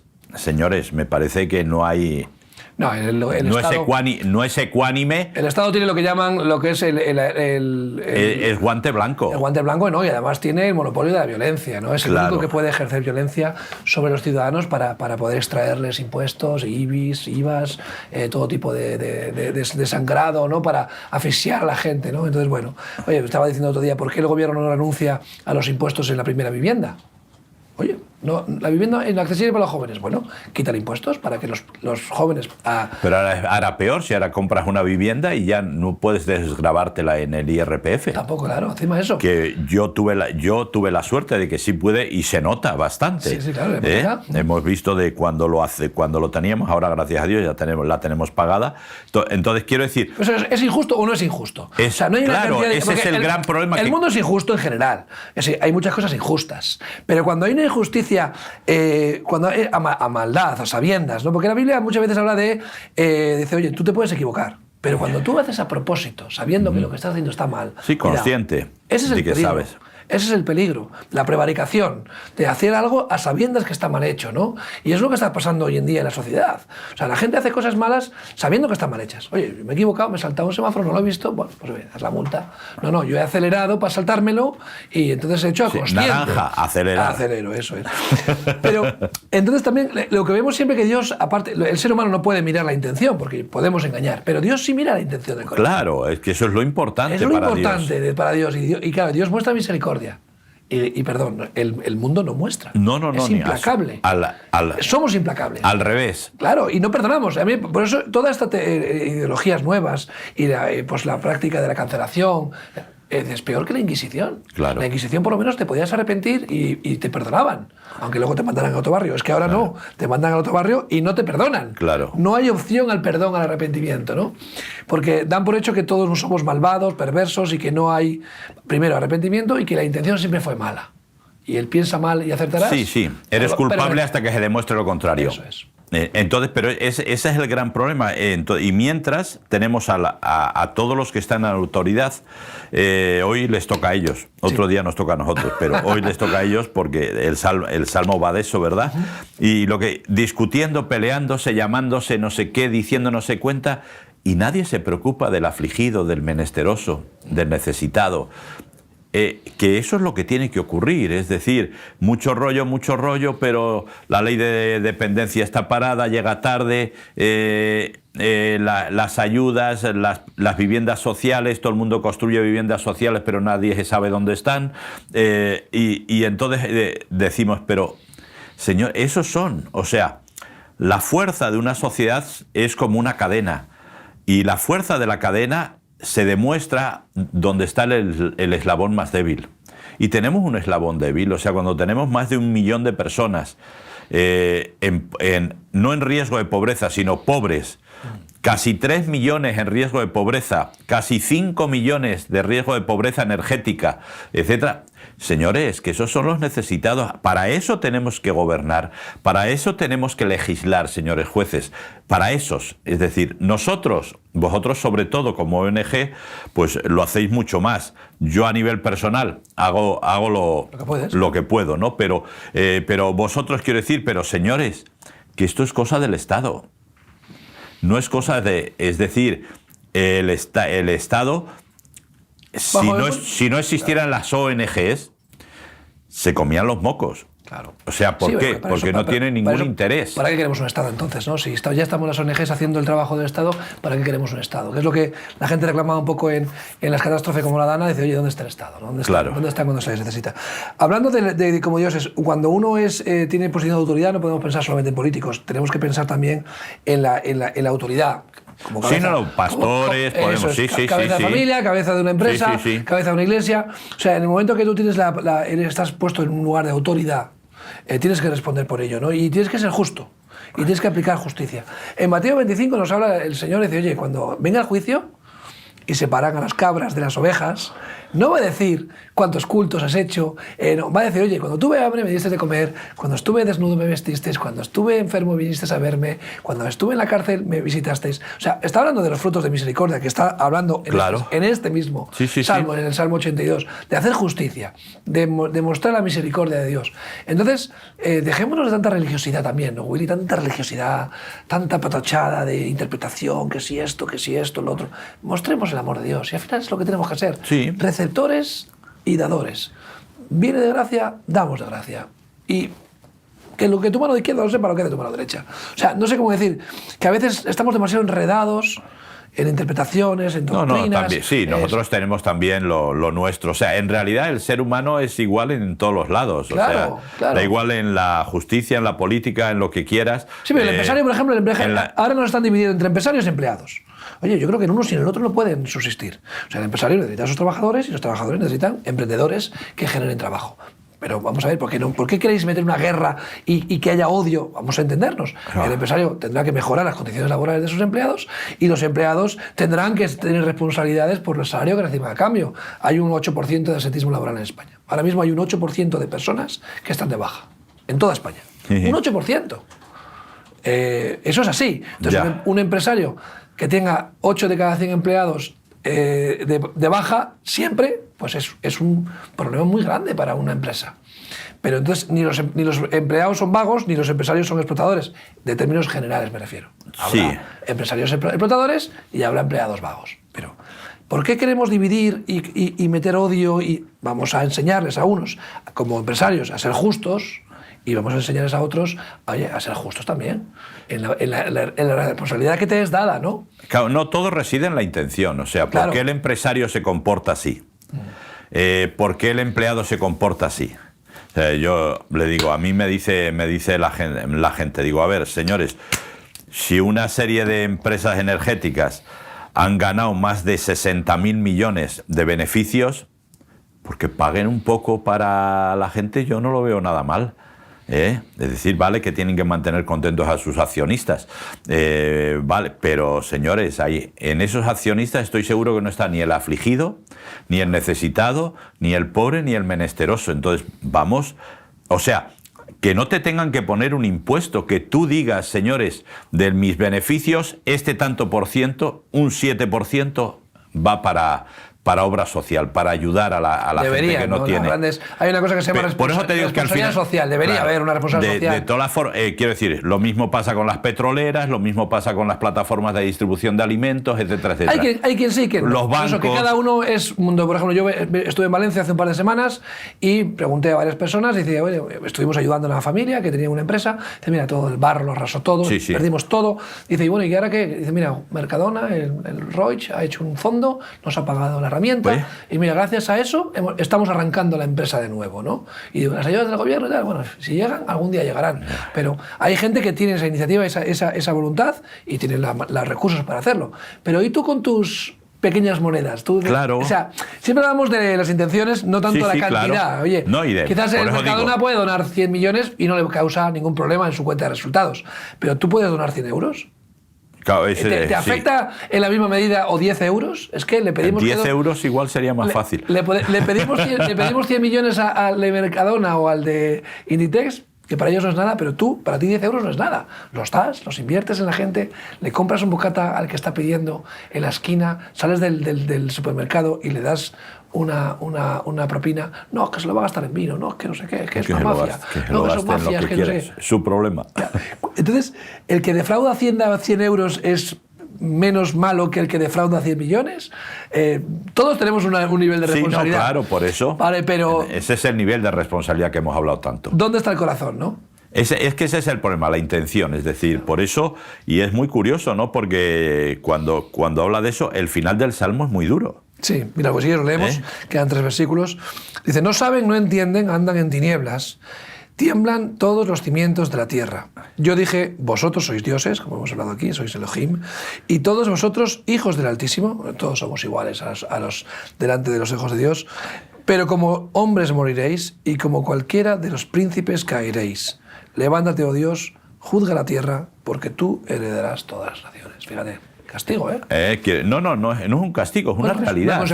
me parece que no hay... No, no es ecuánime. El Estado tiene lo que llaman, lo que es es guante blanco. El guante blanco, ¿no? Y además tiene el monopolio de la violencia, ¿no? Es el único que puede ejercer violencia sobre los ciudadanos para poder extraerles impuestos, IBIs, IVAs, todo tipo de sangrado, ¿no? Para asfixiar a la gente, ¿no? Entonces, bueno, oye, estaba diciendo otro día, ¿por qué el gobierno no renuncia a los impuestos en la primera vivienda? Oye, no, la vivienda inaccesible para los jóvenes. Bueno, quitar impuestos para que los jóvenes... Pero ahora peor, si ahora compras una vivienda y ya no puedes desgravártela en el IRPF. Tampoco, claro, encima de eso. Que yo tuve la suerte de que sí puede y se nota bastante. Sí, claro. Hemos visto de cuando lo teníamos, ahora gracias a Dios ya la tenemos pagada. Entonces quiero decir... ¿Es injusto o no es injusto? O sea, no hay claro, ese es el gran problema. El mundo es injusto en general. Es decir, hay muchas cosas injustas. Pero cuando hay una injusticia, cuando hay a maldad, a sabiendas, ¿no? Porque la Biblia muchas veces habla dice, oye, tú te puedes equivocar, pero cuando tú haces a propósito, sabiendo que lo que estás haciendo está mal... Sí, consciente. Mira, ese es el peligro. Sabes. Ese es el peligro, la prevaricación, de hacer algo a sabiendas que está mal hecho, ¿no? Y es lo que está pasando hoy en día en la sociedad. O sea, la gente hace cosas malas sabiendo que están mal hechas. Oye, me he equivocado, me he saltado un semáforo, no lo he visto, bueno, pues oye, haz la multa. No, yo he acelerado para saltármelo y entonces he hecho a consciente. Naranja, acelerar. Acelero, eso es. Pero entonces también lo que vemos siempre que Dios, aparte, el ser humano no puede mirar la intención, porque podemos engañar, pero Dios sí mira la intención del corazón. Claro, es que eso es lo importante para Dios. Para Dios. Y claro, Dios muestra misericordia. Y perdón, el mundo no muestra. No. Es implacable. Somos implacables. Al revés. Claro, y no perdonamos. A mí, por eso, todas estas ideologías nuevas y pues la práctica de la cancelación es peor que la Inquisición. Claro. La Inquisición por lo menos te podías arrepentir y te perdonaban, aunque luego te mandaran a otro barrio. Es que ahora no, te mandan a otro barrio y no te perdonan. Claro. No hay opción al perdón, al arrepentimiento, ¿no? Porque dan por hecho que todos somos malvados, perversos y que no hay, primero, arrepentimiento y que la intención siempre fue mala. Y él piensa mal y acertarás. Sí, eres culpable hasta que se demuestre lo contrario. Eso es. Entonces, pero ese es el gran problema. Y mientras tenemos a todos los que están en la autoridad, hoy les toca a ellos. Otro día nos toca a nosotros, pero hoy les toca a ellos porque el salmo va de eso, ¿verdad? Y lo que discutiendo, peleándose, llamándose, no sé qué, diciendo no sé cuenta, y nadie se preocupa del afligido, del menesteroso, del necesitado. Que eso es lo que tiene que ocurrir, es decir, mucho rollo, pero la ley de dependencia está parada, llega tarde, las ayudas, las viviendas sociales, todo el mundo construye viviendas sociales, pero nadie sabe dónde están, y entonces decimos, pero señor, esos son, o sea, la fuerza de una sociedad es como una cadena, y la fuerza de la cadena se demuestra donde está el eslabón más débil. Y tenemos un eslabón débil, o sea, cuando tenemos más de 1 millón de personas, no en riesgo de pobreza, sino pobres, casi 3 millones en riesgo de pobreza, casi 5 millones de riesgo de pobreza energética, etcétera. Señores, que esos son los necesitados. Para eso tenemos que gobernar, para eso tenemos que legislar, señores jueces, para esos. Es decir, nosotros, vosotros sobre todo como ONG, pues lo hacéis mucho más. Yo a nivel personal hago lo que puedo, ¿no? Pero vosotros quiero decir, pero señores, que esto es cosa del Estado. No es cosa de... Es decir, el Estado... Si no existieran las ONGs, se comían los mocos. Claro. O sea, ¿por qué? Porque no tiene ningún interés. ¿Para qué queremos un Estado entonces, no? Si ya estamos las ONGs haciendo el trabajo del Estado, ¿para qué queremos un Estado? Que es lo que la gente reclamaba un poco en las catástrofes como la Dana, dice, oye, ¿dónde está el Estado? ¿Dónde está cuando se les necesita? Hablando de como dioses, cuando uno tiene posición de autoridad, no podemos pensar solamente en políticos, tenemos que pensar también en la autoridad. Como cabeza, pastores, podemos, cabeza de familia, cabeza de una empresa, cabeza de una iglesia. O sea, en el momento que tú tienes estás puesto en un lugar de autoridad, tienes que responder por ello, ¿no? Y tienes que ser justo, y tienes que aplicar justicia. En Mateo 25 nos habla el Señor y dice, oye, cuando venga el juicio y separan a las cabras de las ovejas, no va a decir cuántos cultos has hecho, no, va a decir, oye, cuando tuve hambre me diste de comer, cuando estuve desnudo me vestisteis, cuando estuve enfermo vinisteis a verme, cuando estuve en la cárcel me visitasteis. O sea, está hablando de los frutos de misericordia, que está hablando en este mismo Salmo, en el Salmo 82, de hacer justicia, de mostrar la misericordia de Dios. Entonces, dejémonos de tanta religiosidad también, ¿no, Willy? Tanta religiosidad, tanta patochada de interpretación, que si esto, lo otro. Mostremos el amor de Dios, y al final es lo que tenemos que hacer. Sí. Receptores y dadores. Viene de gracia, damos de gracia. Y que lo que tu mano izquierda no sepa lo que es de tu mano derecha. O sea, no sé cómo decir, que a veces estamos demasiado enredados en interpretaciones, en doctrinas. También, sí, nosotros tenemos también lo nuestro. O sea, en realidad el ser humano es igual en todos los lados. Claro. Da igual en la justicia, en la política, en lo que quieras. Sí, pero el empresario, por ejemplo, ahora nos están dividiendo entre empresarios y empleados. Oye, yo creo que en uno sin el otro no pueden subsistir. O sea, el empresario necesita a sus trabajadores y los trabajadores necesitan emprendedores que generen trabajo. Pero vamos a ver, ¿por qué queréis meter una guerra y que haya odio? Vamos a entendernos. Claro. El empresario tendrá que mejorar las condiciones laborales de sus empleados y los empleados tendrán que tener responsabilidades por el salario que reciban a cambio. Hay un 8% de absentismo laboral en España. Ahora mismo hay un 8% de personas que están de baja. En toda España. Un 8%. Eso es así. Entonces, un empresario que tenga 8 de cada 100 empleados de baja, siempre, pues es un problema muy grande para una empresa. Pero entonces ni los empleados son vagos, ni los empresarios son explotadores. De términos generales me refiero. Habrá empresarios explotadores y habrá empleados vagos. Pero ¿por qué queremos dividir y meter odio? Y vamos a enseñarles a unos, como empresarios, a ser justos, y vamos a enseñarles a otros a ser justos también, en la responsabilidad que te es dada, ¿no? Claro, no todo reside en la intención, o sea, ¿por qué el empresario se comporta así? ¿Por qué el empleado se comporta así? O sea, yo le digo, a mí me dice la gente, digo, a ver, señores, si una serie de empresas energéticas han ganado más de 60.000 millones de beneficios, porque paguen un poco para la gente, yo no lo veo nada mal. Es decir, vale que tienen que mantener contentos a sus accionistas, vale, pero señores, en esos accionistas estoy seguro que no está ni el afligido, ni el necesitado, ni el pobre, ni el menesteroso. Entonces, vamos, o sea, que no te tengan que poner un impuesto, que tú digas, señores, de mis beneficios, este tanto por ciento, un 7% va para obra social, para ayudar a la gente que no tiene. Hay una cosa que se llama por eso te digo que al final, social, debería haber una responsabilidad social. De todas las formas, quiero decir, lo mismo pasa con las petroleras, lo mismo pasa con las plataformas de distribución de alimentos, etcétera, etcétera. Hay quien sí, que no. Los bancos... Eso que cada uno es mundo. Por ejemplo, yo estuve en Valencia hace un par de semanas y pregunté a varias personas y decía, bueno, estuvimos ayudando a una familia que tenía una empresa, dice, mira, todo el barro lo arrasó todo, perdimos todo. Dice, y bueno, ¿y ahora qué? Dice, mira, Mercadona, el Roig, ha hecho un fondo, nos ha pagado la herramienta. Y mira, gracias a eso estamos arrancando la empresa de nuevo, ¿no? Y las ayudas del gobierno y tal, bueno, si llegan, algún día llegarán. Pero hay gente que tiene esa iniciativa, esa voluntad y tiene los recursos para hacerlo. Pero ¿y tú con tus pequeñas monedas? Claro. O sea, siempre hablamos de las intenciones, no tanto la cantidad. Claro. Oye, no, quizás el Mercadona puede donar 100 millones y no le causa ningún problema en su cuenta de resultados. Pero ¿tú puedes donar 100 euros? Claro, ¿Te afecta en la misma medida o 10 euros? Es que le pedimos... 10 euros igual sería más fácil. Le pedimos 100 millones al de Mercadona o al de Inditex, que para ellos no es nada, pero para ti 10 euros no es nada. Los das, los inviertes en la gente, le compras un bocata al que está pidiendo en la esquina, sales del supermercado y le das una propina. No, que se lo va a gastar en vino, no, que no sé qué, que es una mafia. No, que son mafias, que no sé qué. Su problema. Entonces, el que defrauda Hacienda 100 euros es menos malo que el que defrauda 100 millones. Todos tenemos un nivel de responsabilidad. No, claro, por eso. Vale, pero ese es el nivel de responsabilidad que hemos hablado tanto. ¿Dónde está el corazón, no? Es que ese es el problema, la intención, es decir, por eso, y es muy curioso, ¿no? Porque cuando habla de eso, el final del Salmo es muy duro. Sí, mira, pues si lo leemos, quedan 3 versículos. Dice, no saben, no entienden, andan en tinieblas, tiemblan todos los cimientos de la tierra. Yo dije, vosotros sois dioses, como hemos hablado aquí, sois Elohim, y todos vosotros hijos del Altísimo, todos somos iguales delante de los hijos de Dios, pero como hombres moriréis y como cualquiera de los príncipes caeréis. Levántate, oh Dios, juzga la tierra, porque tú heredarás todas las naciones. Fíjate. Castigo, ¿eh? No es un castigo, es una realidad. Una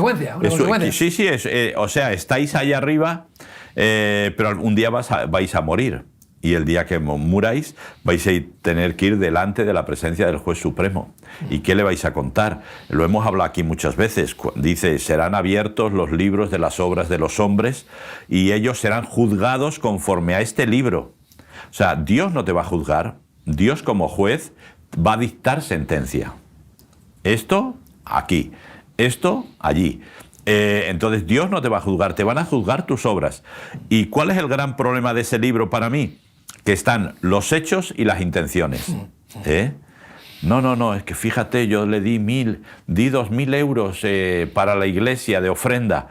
consecuencia. Sí, o sea, estáis ahí arriba, pero un día vais a morir. Y el día que muráis vais a tener que ir delante de la presencia del juez supremo. ¿Y qué le vais a contar? Lo hemos hablado aquí muchas veces. Dice, serán abiertos los libros de las obras de los hombres y ellos serán juzgados conforme a este libro. O sea, Dios no te va a juzgar. Dios como juez va a dictar sentencia. Esto aquí, esto allí. Entonces Dios no te va a juzgar, te van a juzgar tus obras. ¿Y cuál es el gran problema de ese libro para mí? Que están los hechos y las intenciones. No, es que fíjate, yo le di 2.000 euros para la iglesia de ofrenda,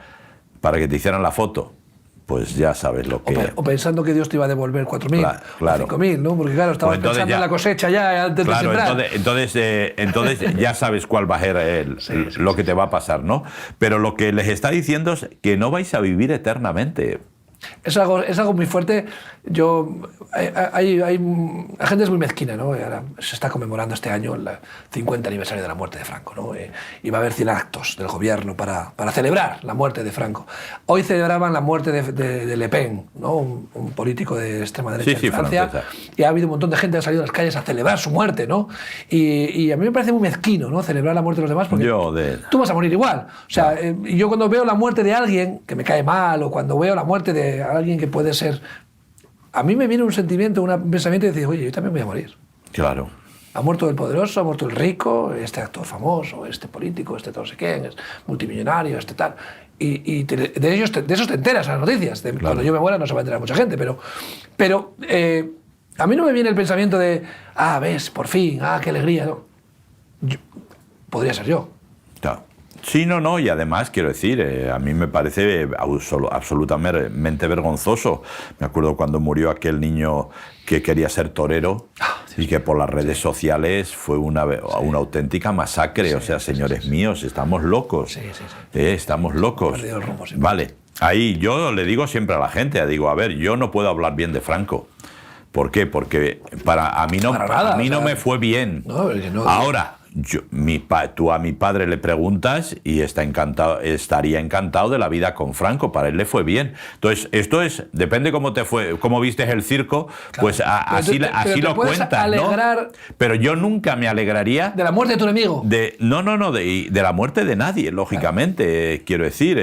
para que te hicieran la foto. Pues ya sabes lo que... O pensando que Dios te iba a devolver 4.000, claro. 5.000, ¿no? Porque claro, estabas pensando en la cosecha ya antes de sembrar. Entonces ya sabes cuál va a ser lo que te va a pasar, ¿no? Pero lo que les está diciendo es que no vais a vivir eternamente. Es algo muy fuerte. La gente es muy mezquina, ¿no? Ahora se está conmemorando este año el 50 aniversario de la muerte de Franco, ¿no? Y va a haber 100 actos del gobierno para celebrar la muerte de Franco. Hoy celebraban la muerte de Le Pen, ¿no? Un político de extrema derecha de Francia. Y ha habido un montón de gente que ha salido a las calles a celebrar su muerte, ¿no? Y a mí me parece muy mezquino, ¿no? Celebrar la muerte de los demás, porque tú vas a morir igual. O sea, yo cuando veo la muerte de alguien que me cae mal, o cuando veo la muerte de alguien que puede ser... A mí me viene un sentimiento, un pensamiento de decir, oye, yo también voy a morir. Claro. Ha muerto el poderoso, ha muerto el rico, este actor famoso, este político, este no sé quién, es multimillonario, este tal. Y de esos te enteras en las noticias. Claro. Cuando yo me muera no se va a enterar mucha gente, pero a mí no me viene el pensamiento de, ves, por fin, qué alegría. No. Podría ser yo. Claro. Sí, no, y además, quiero decir, a mí me parece absolutamente vergonzoso. Me acuerdo cuando murió aquel niño que quería ser torero y que por las redes sociales fue una auténtica masacre. O sea, señores míos, estamos locos. Estamos locos. Vale, ahí yo le digo siempre a la gente, digo, a ver, yo no puedo hablar bien de Franco. ¿Por qué? Porque a mí no me fue bien. Ahora, tú a mi padre le preguntas y estaría encantado de la vida con Franco, para él le fue bien. Entonces, esto depende cómo te fue, cómo vistes el circo, claro. Pues así lo cuentas, ¿no? Pero yo nunca me alegraría... ¿De la muerte de tu enemigo? De la muerte de nadie, lógicamente, claro. Quiero decir,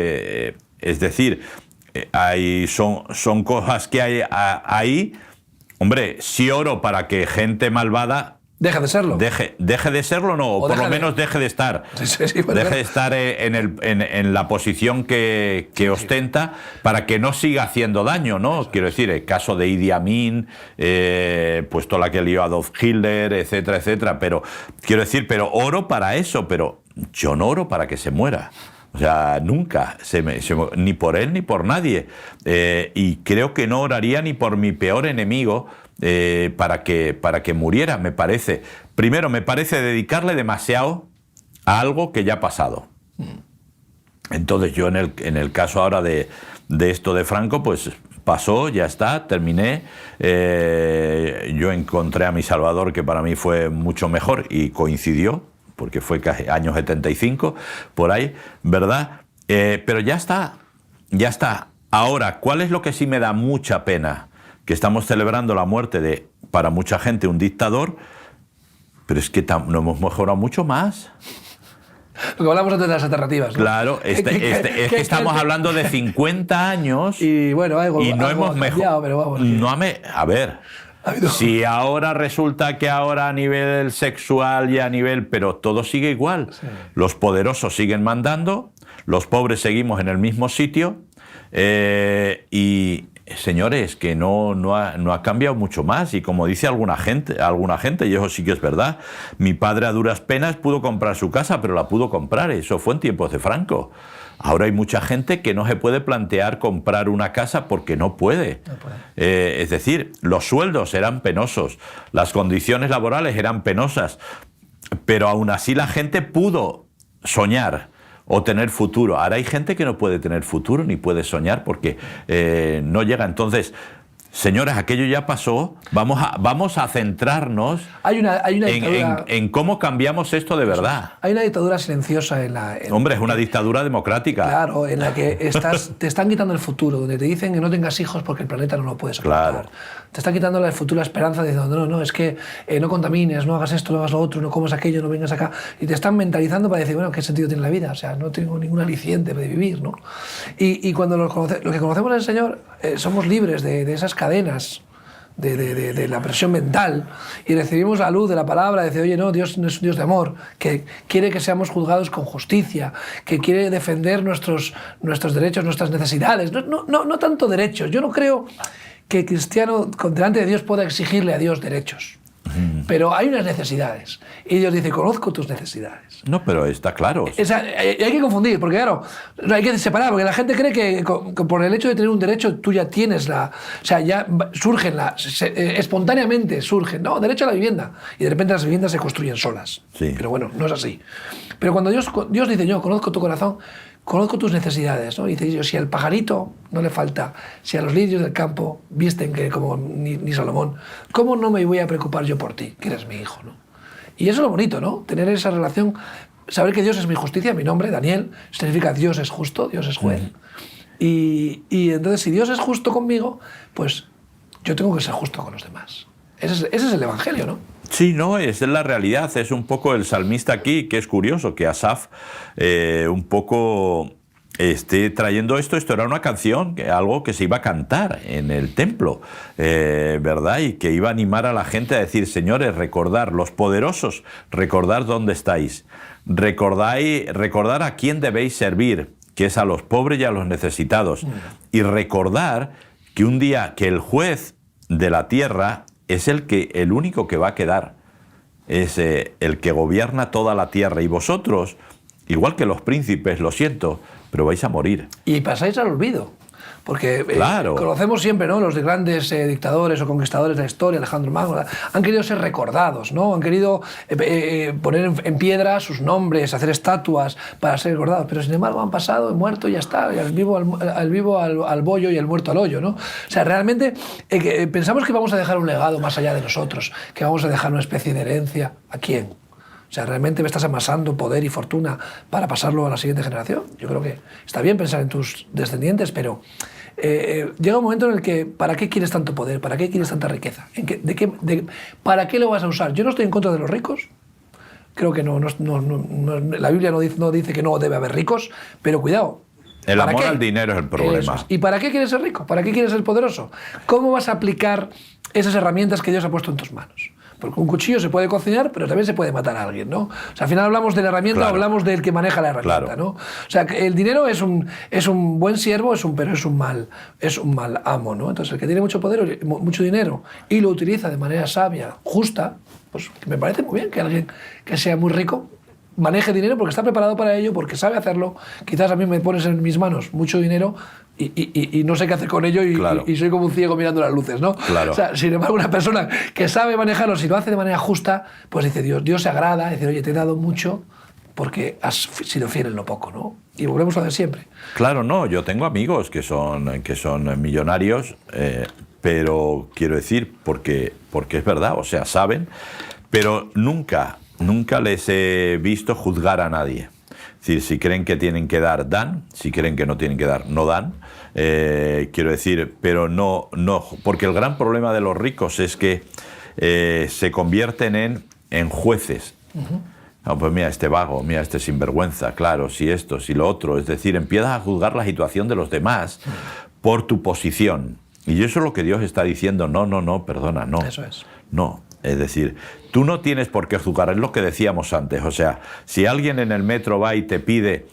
es decir, son cosas que hay ahí. Hombre, sí oro para que gente malvada... Deje de serlo. Deje de serlo, no, o por lo menos deje de estar. Sí, deje de estar en la posición que ostenta, para que no siga haciendo daño, ¿no? Quiero decir, el caso de Idi Amin, pues toda la que lió a Adolf Hitler, etcétera, etcétera. Pero, quiero decir, oro para eso, pero yo no oro para que se muera. O sea, nunca, ni por él ni por nadie. Y creo que no oraría ni por mi peor enemigo para que muriera, me parece. Primero, me parece dedicarle demasiado a algo que ya ha pasado. Entonces yo en el caso ahora de esto de Franco, pues pasó, ya está, terminé. Yo encontré a mi Salvador, que para mí fue mucho mejor y coincidió, porque fue casi años 75, por ahí, ¿verdad? Pero ya está, ya está. Ahora, ¿cuál es lo que sí me da mucha pena? Que estamos celebrando la muerte de, para mucha gente, un dictador, pero es que no hemos mejorado mucho más. Lo que hablamos antes de las alternativas, ¿no? Claro, es que estamos hablando de 50 años y, bueno, y no hemos mejorado. Pero vamos, a ver... Si ahora resulta que ahora a nivel sexual y a nivel... Pero todo sigue igual. Sí. Los poderosos siguen mandando, los pobres seguimos en el mismo sitio y, señores, que no ha cambiado mucho más. Y como dice alguna gente, y eso sí que es verdad, mi padre a duras penas pudo comprar su casa, pero la pudo comprar. Eso fue en tiempos de Franco. Ahora hay mucha gente que no se puede plantear comprar una casa porque no puede. Es decir, los sueldos eran penosos, las condiciones laborales eran penosas, pero aún así la gente pudo soñar o tener futuro. Ahora hay gente que no puede tener futuro ni puede soñar porque no llega. Entonces, señores, aquello ya pasó. Vamos a centrarnos en cómo cambiamos esto de verdad. Hay una dictadura silenciosa Hombre, es una dictadura democrática. Claro, en la que te están quitando el futuro, donde te dicen que no tengas hijos porque el planeta no lo puedes soportar. Claro. Te están quitando el futuro, la esperanza, diciendo, no, es que no contamines, no hagas esto, no hagas lo otro, no comas aquello, no vengas acá. Y te están mentalizando para decir, bueno, ¿qué sentido tiene la vida? O sea, no tengo ningún aliciente de vivir, ¿no? Y cuando lo que conocemos al Señor, somos libres de esas cadenas de la presión mental y recibimos la luz de la palabra, de decir, oye, no, Dios no es un Dios de amor, que quiere que seamos juzgados con justicia, que quiere defender nuestros derechos, nuestras necesidades, no tanto derechos. Yo no creo que el cristiano delante de Dios pueda exigirle a Dios derechos. Pero hay unas necesidades. Y Dios dice, conozco tus necesidades. No, pero está claro. Hay que confundir, porque claro, hay que separar, porque la gente cree que por el hecho de tener un derecho tú ya tienes o sea, ya surgen espontáneamente surgen, no, derecho a la vivienda. Y de repente las viviendas se construyen solas. Sí. Pero bueno, no es así. Pero cuando Dios dice, yo conozco tu corazón, conozco tus necesidades, ¿no? Y dice, si al pajarito no le falta, si a los lirios del campo visten que como ni Salomón, ¿cómo no me voy a preocupar yo por ti, que eres mi hijo, ¿no? Y eso es lo bonito, ¿no? Tener esa relación, saber que Dios es mi justicia, mi nombre, Daniel, significa Dios es justo, Dios es juez. Y entonces, si Dios es justo conmigo, pues yo tengo que ser justo con los demás. Ese es el Evangelio, ¿no? Sí, no, esa es la realidad. Es un poco el salmista aquí, que es curioso, que Asaf un poco esté trayendo esto. Esto era una canción, algo que se iba a cantar en el templo, ¿verdad? Y que iba a animar a la gente a decir, señores, recordar, los poderosos, recordar dónde estáis. Recordar a quién debéis servir, que es a los pobres y a los necesitados. Y recordar que un día que el juez de la tierra es el único que va a quedar, es el que gobierna toda la tierra, y vosotros, igual que los príncipes, lo siento, pero vais a morir. Y pasáis al olvido, porque claro. Conocemos siempre, ¿no? Los grandes dictadores o conquistadores de la historia, Alejandro Magno, han querido ser recordados, ¿no? Han querido poner en piedra sus nombres, hacer estatuas para ser recordados, pero sin embargo han pasado, han muerto y ya está, y al vivo al bollo y el muerto al hoyo, ¿no? O sea, realmente pensamos que vamos a dejar un legado más allá de nosotros, que vamos a dejar una especie de herencia. ¿A quién? O O sea, ¿realmente me estás amasando poder y fortuna para pasarlo a la siguiente generación? Yo creo que está bien pensar en tus descendientes, pero llega un momento en el que ¿para qué quieres tanto poder? ¿Para qué quieres tanta riqueza? ¿Para qué lo vas a usar? Yo no estoy en contra de los ricos. Creo que la Biblia no dice que no debe haber ricos, pero cuidado. El amor qué? al dinero es el problema. Eso es. ¿Y para qué quieres ser rico? ¿Para qué quieres ser poderoso? ¿Cómo vas a aplicar esas herramientas que Dios ha puesto en tus manos? Porque un cuchillo se puede cocinar, pero también se puede matar a alguien, ¿no? O sea, al final hablamos de la herramienta, claro, hablamos del que maneja la herramienta, claro, ¿no? O sea, que el dinero es un buen siervo, pero es un mal amo, ¿no? Entonces, el que tiene mucho poder, mucho dinero, y lo utiliza de manera sabia, justa, pues me parece muy bien que alguien que sea muy rico maneje dinero porque está preparado para ello, porque sabe hacerlo. Quizás a mí me pones en mis manos mucho dinero y no sé qué hacer con ello claro, y soy como un ciego mirando las luces, ¿no? Claro. O sea, sin embargo, una persona que sabe manejarlo, si lo hace de manera justa, pues dice, Dios se agrada, dice, oye, te he dado mucho porque has sido fiel en lo poco, ¿no? Y volvemos a ver siempre. Claro, no, yo tengo amigos que son millonarios, pero quiero decir, porque es verdad, o sea, saben, pero nunca les he visto juzgar a nadie. Es decir, si creen que tienen que dar, dan. Si creen que no tienen que dar, no dan. Quiero decir, pero no, porque el gran problema de los ricos es que se convierten en jueces. No, pues mira este vago, mira este sinvergüenza, claro, si esto, si lo otro. Es decir, empiezas a juzgar la situación de los demás por tu posición. Y eso es lo que Dios está diciendo. No, perdona, no. Eso es. No. Es decir, tú no tienes por qué juzgar, es lo que decíamos antes. O sea, si alguien en el metro va y te pide,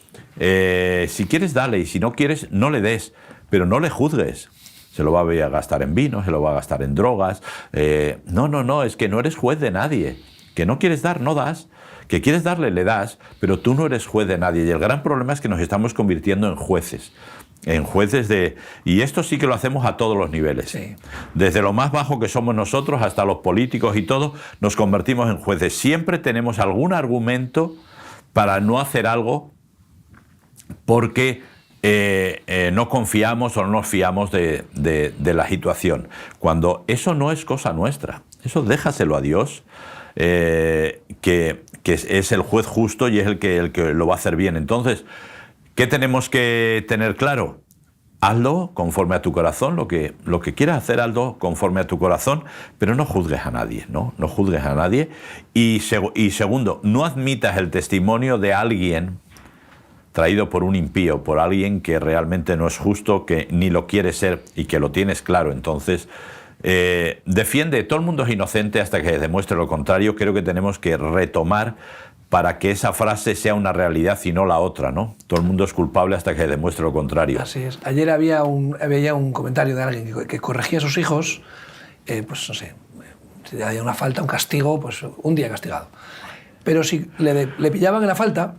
si quieres dale, y si no quieres, no le des, pero no le juzgues. Se lo va a gastar en vino, se lo va a gastar en drogas. No, es que no eres juez de nadie. Que no quieres dar, no das. Que quieres darle, le das, pero tú no eres juez de nadie. Y el gran problema es que nos estamos convirtiendo en jueces. Y esto sí que lo hacemos a todos los niveles. Sí. Desde lo más bajo que somos nosotros hasta los políticos y todo, nos convertimos en jueces. Siempre tenemos algún argumento para no hacer algo porque no confiamos o no nos fiamos de la situación. Cuando eso no es cosa nuestra, eso déjaselo a Dios, que es el juez justo y es el que lo va a hacer bien. Entonces, ¿qué tenemos que tener claro? Hazlo conforme a tu corazón, lo que quieras hacer, hazlo conforme a tu corazón, pero no juzgues a nadie, ¿no? No juzgues a nadie. Y segundo, no admitas el testimonio de alguien traído por un impío, por alguien que realmente no es justo, que ni lo quiere ser y que lo tienes claro. Entonces, defiende, todo el mundo es inocente hasta que demuestre lo contrario. Creo que tenemos que retomar para que esa frase sea una realidad y no la otra, ¿no? Todo el mundo es culpable hasta que demuestre lo contrario. Así es. Ayer veía un comentario de alguien que corregía a sus hijos, pues no sé, si había una falta, un castigo, pues un día castigado. Pero si le pillaban en la falta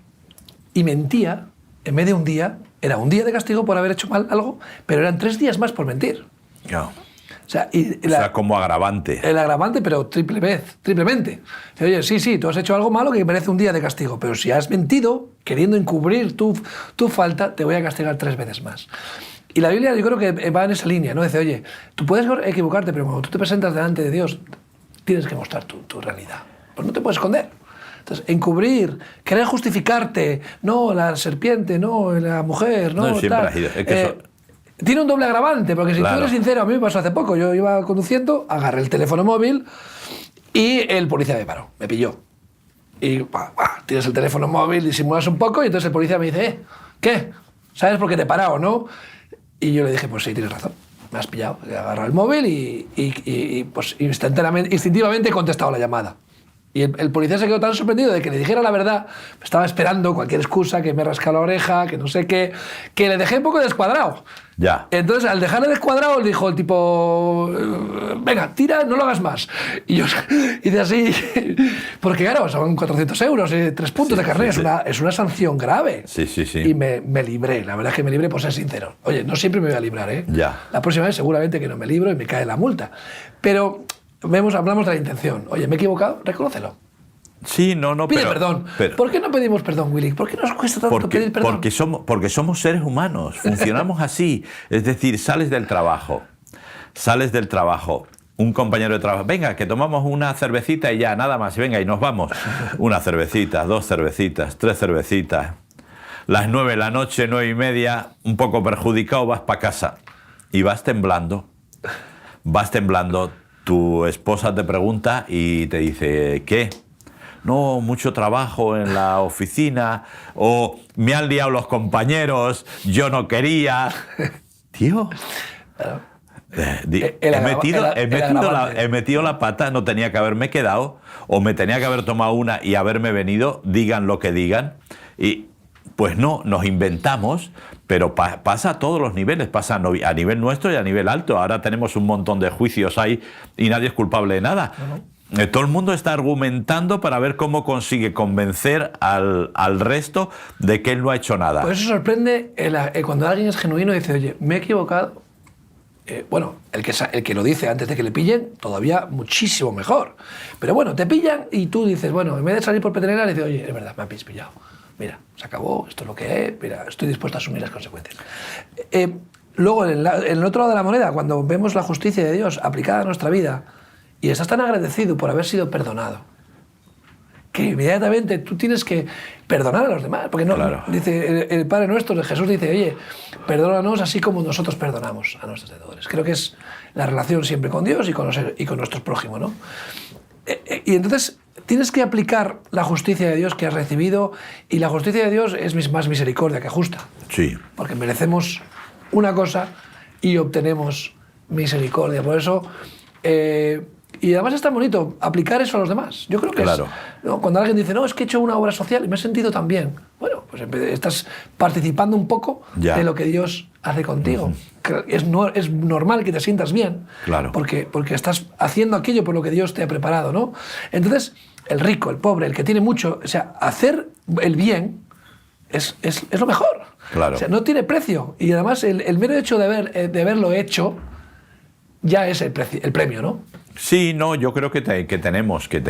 y mentía, en vez de un día, era un día de castigo por haber hecho mal algo, pero eran 3 días más por mentir. No. O sea, como agravante. El agravante, pero triplemente. Oye, sí, tú has hecho algo malo que merece un día de castigo, pero si has mentido, queriendo encubrir tu falta, te voy a castigar 3 veces más. Y la Biblia yo creo que va en esa línea, ¿no? Dice, oye, tú puedes equivocarte, pero cuando tú te presentas delante de Dios, tienes que mostrar tu realidad. Pues no te puedes esconder. Entonces, encubrir, querer justificarte, no, la serpiente, no, la mujer, no, siempre tal. ha ido. Es que tiene un doble agravante, porque si claro, tú eres sincero, a mí me pasó hace poco, yo iba conduciendo, agarré el teléfono móvil y el policía me paró, me pilló. Y tienes el teléfono móvil, disimulas un poco y entonces el policía me dice, ¿qué? ¿Sabes por qué te he parado, no? Y yo le dije, pues sí, tienes razón, me has pillado. He agarrado el móvil y pues instintivamente he contestado la llamada. Y el policía se quedó tan sorprendido de que le dijera la verdad, estaba esperando cualquier excusa, que me rascara la oreja, que no sé qué, que le dejé un poco descuadrado. Ya. Entonces, al dejarle descuadrado, le dijo el tipo, venga, tira, no lo hagas más. Y yo hice así, porque claro, son 400 euros, 3 puntos de carnet, es una sanción grave. Sí. Y me libré, la verdad es que me libré por ser sincero. Oye, no siempre me voy a librar, ¿eh? Ya. La próxima vez seguramente que no me libro y me cae la multa. Pero hablamos de la intención. Oye, me he equivocado, reconócelo. Sí, Pide perdón. ¿Por qué no pedimos perdón, Willy? ¿Por qué nos cuesta tanto pedir perdón? Porque somos seres humanos, funcionamos así. Es decir, sales del trabajo un compañero de trabajo, venga, que tomamos una cervecita y ya, nada más, y venga, y nos vamos. Una cervecita, 2 cervecitas, 3 cervecitas. Las 9 de la noche, 9:30, un poco perjudicado, vas para casa. Y vas temblando. Vas temblando. Tu esposa te pregunta y te dice, ¿qué? No, mucho trabajo en la oficina, o me han liado los compañeros, yo no quería. Tío, he metido la pata, no tenía que haberme quedado, o me tenía que haber tomado una y haberme venido, digan lo que digan. Y pues no, nos inventamos, pero pasa a todos los niveles, pasa a nivel nuestro y a nivel alto. Ahora tenemos un montón de juicios ahí y nadie es culpable de nada. Todo el mundo está argumentando para ver cómo consigue convencer al resto de que él no ha hecho nada. Por eso sorprende cuando alguien es genuino y dice, oye, me he equivocado. Bueno, el que lo dice antes de que le pillen, todavía muchísimo mejor. Pero bueno, te pillan y tú dices, bueno, en vez de salir por petenera, le dices, oye, es verdad, me habéis pillado. Mira, se acabó, esto es lo que es, mira, estoy dispuesto a asumir las consecuencias. Luego, en el otro lado de la moneda, cuando vemos la justicia de Dios aplicada a nuestra vida, y estás tan agradecido por haber sido perdonado, que inmediatamente tú tienes que perdonar a los demás. Porque no, claro. Dice el Padre Nuestro, Jesús dice, oye, perdónanos así como nosotros perdonamos a nuestros deudores. Creo que es la relación siempre con Dios y con nuestros prójimos, ¿no? Y entonces tienes que aplicar la justicia de Dios que has recibido, y la justicia de Dios es más misericordia que justa. Sí. Porque merecemos una cosa y obtenemos misericordia. Por eso... y además es tan bonito aplicar eso a los demás. Yo creo que claro. ¿no? Cuando alguien dice, no, es que he hecho una obra social y me he sentido tan bien. Bueno, pues estás participando un poco de lo que Dios hace contigo. Es normal que te sientas bien, claro. porque estás haciendo aquello por lo que Dios te ha preparado, ¿no? Entonces, el rico, el pobre, el que tiene mucho, o sea, hacer el bien es lo mejor. Claro. O sea, no tiene precio. Y además, el mero hecho de haberlo hecho ya es el premio, ¿no? Sí, no, yo creo que tenemos que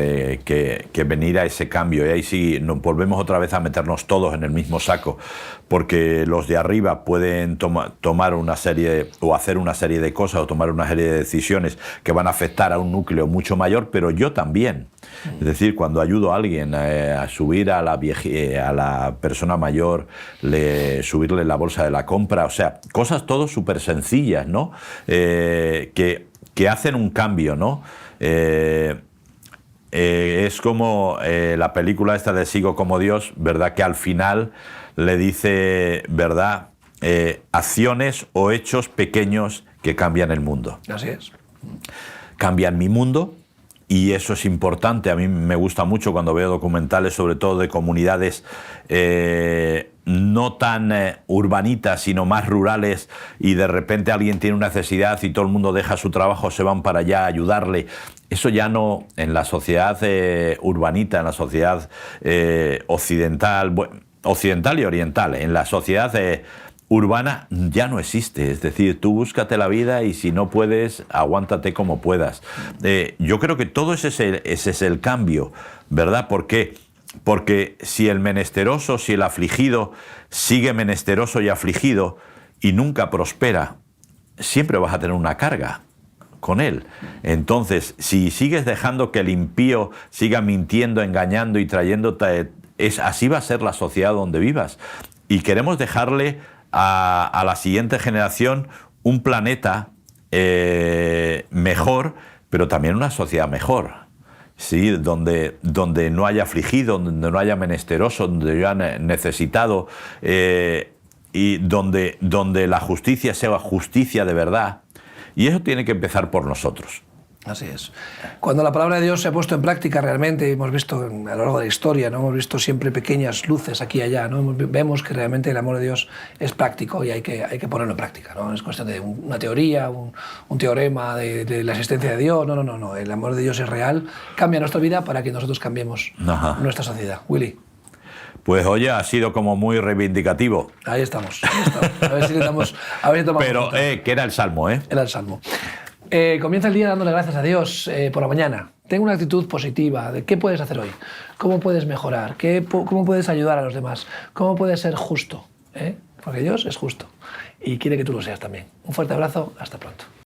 venir a ese cambio, y ahí sí nos volvemos otra vez a meternos todos en el mismo saco, porque los de arriba pueden tomar una serie o hacer una serie de cosas o tomar una serie de decisiones que van a afectar a un núcleo mucho mayor, pero yo también. Es decir, cuando ayudo a alguien a subir a la persona mayor, subirle la bolsa de la compra, o sea, cosas todo súper sencillas, ¿no? Que hacen un cambio, ¿no? Es como la película esta de Sigo como Dios, ¿verdad? Que al final le dice, ¿verdad? Acciones o hechos pequeños que cambian el mundo. Así es. Cambian mi mundo, y eso es importante. A mí me gusta mucho cuando veo documentales, sobre todo de comunidades no tan urbanitas, sino más rurales, y de repente alguien tiene una necesidad y todo el mundo deja su trabajo, se van para allá a ayudarle. Eso ya no, en la sociedad urbanita, en la sociedad occidental y oriental, en la sociedad urbana ya no existe. Es decir, tú búscate la vida y si no puedes, aguántate como puedas. Yo creo que todo ese es el cambio, ¿verdad? ¿Por qué? Porque si el menesteroso, si el afligido sigue menesteroso y afligido y nunca prospera, siempre vas a tener una carga con él. Entonces, si sigues dejando que el impío siga mintiendo, engañando y trayéndote, así va a ser la sociedad donde vivas. Y queremos dejarle a la siguiente generación un planeta mejor, pero también una sociedad mejor. Sí, donde no haya afligido, donde no haya menesteroso, donde no haya necesitado, y donde la justicia sea justicia de verdad. Y eso tiene que empezar por nosotros. Así es. Cuando la palabra de Dios se ha puesto en práctica realmente, hemos visto a lo largo de la historia, ¿no? Hemos visto siempre pequeñas luces aquí y allá, ¿no? Vemos que realmente el amor de Dios es práctico y hay que ponerlo en práctica, ¿no? Es cuestión de una teoría, un teorema de la existencia de Dios. No. El amor de Dios es real, cambia nuestra vida para que nosotros cambiemos nuestra sociedad. Willy. Pues oye, ha sido como muy reivindicativo. Ahí estamos. A ver si le damos... Pero que era el Salmo, ¿eh? Era el Salmo. Comienza el día dándole gracias a Dios por la mañana. Ten una actitud positiva de qué puedes hacer hoy, cómo puedes mejorar, cómo puedes ayudar a los demás, cómo puedes ser justo, porque Dios es justo y quiere que tú lo seas también. Un fuerte abrazo, hasta pronto.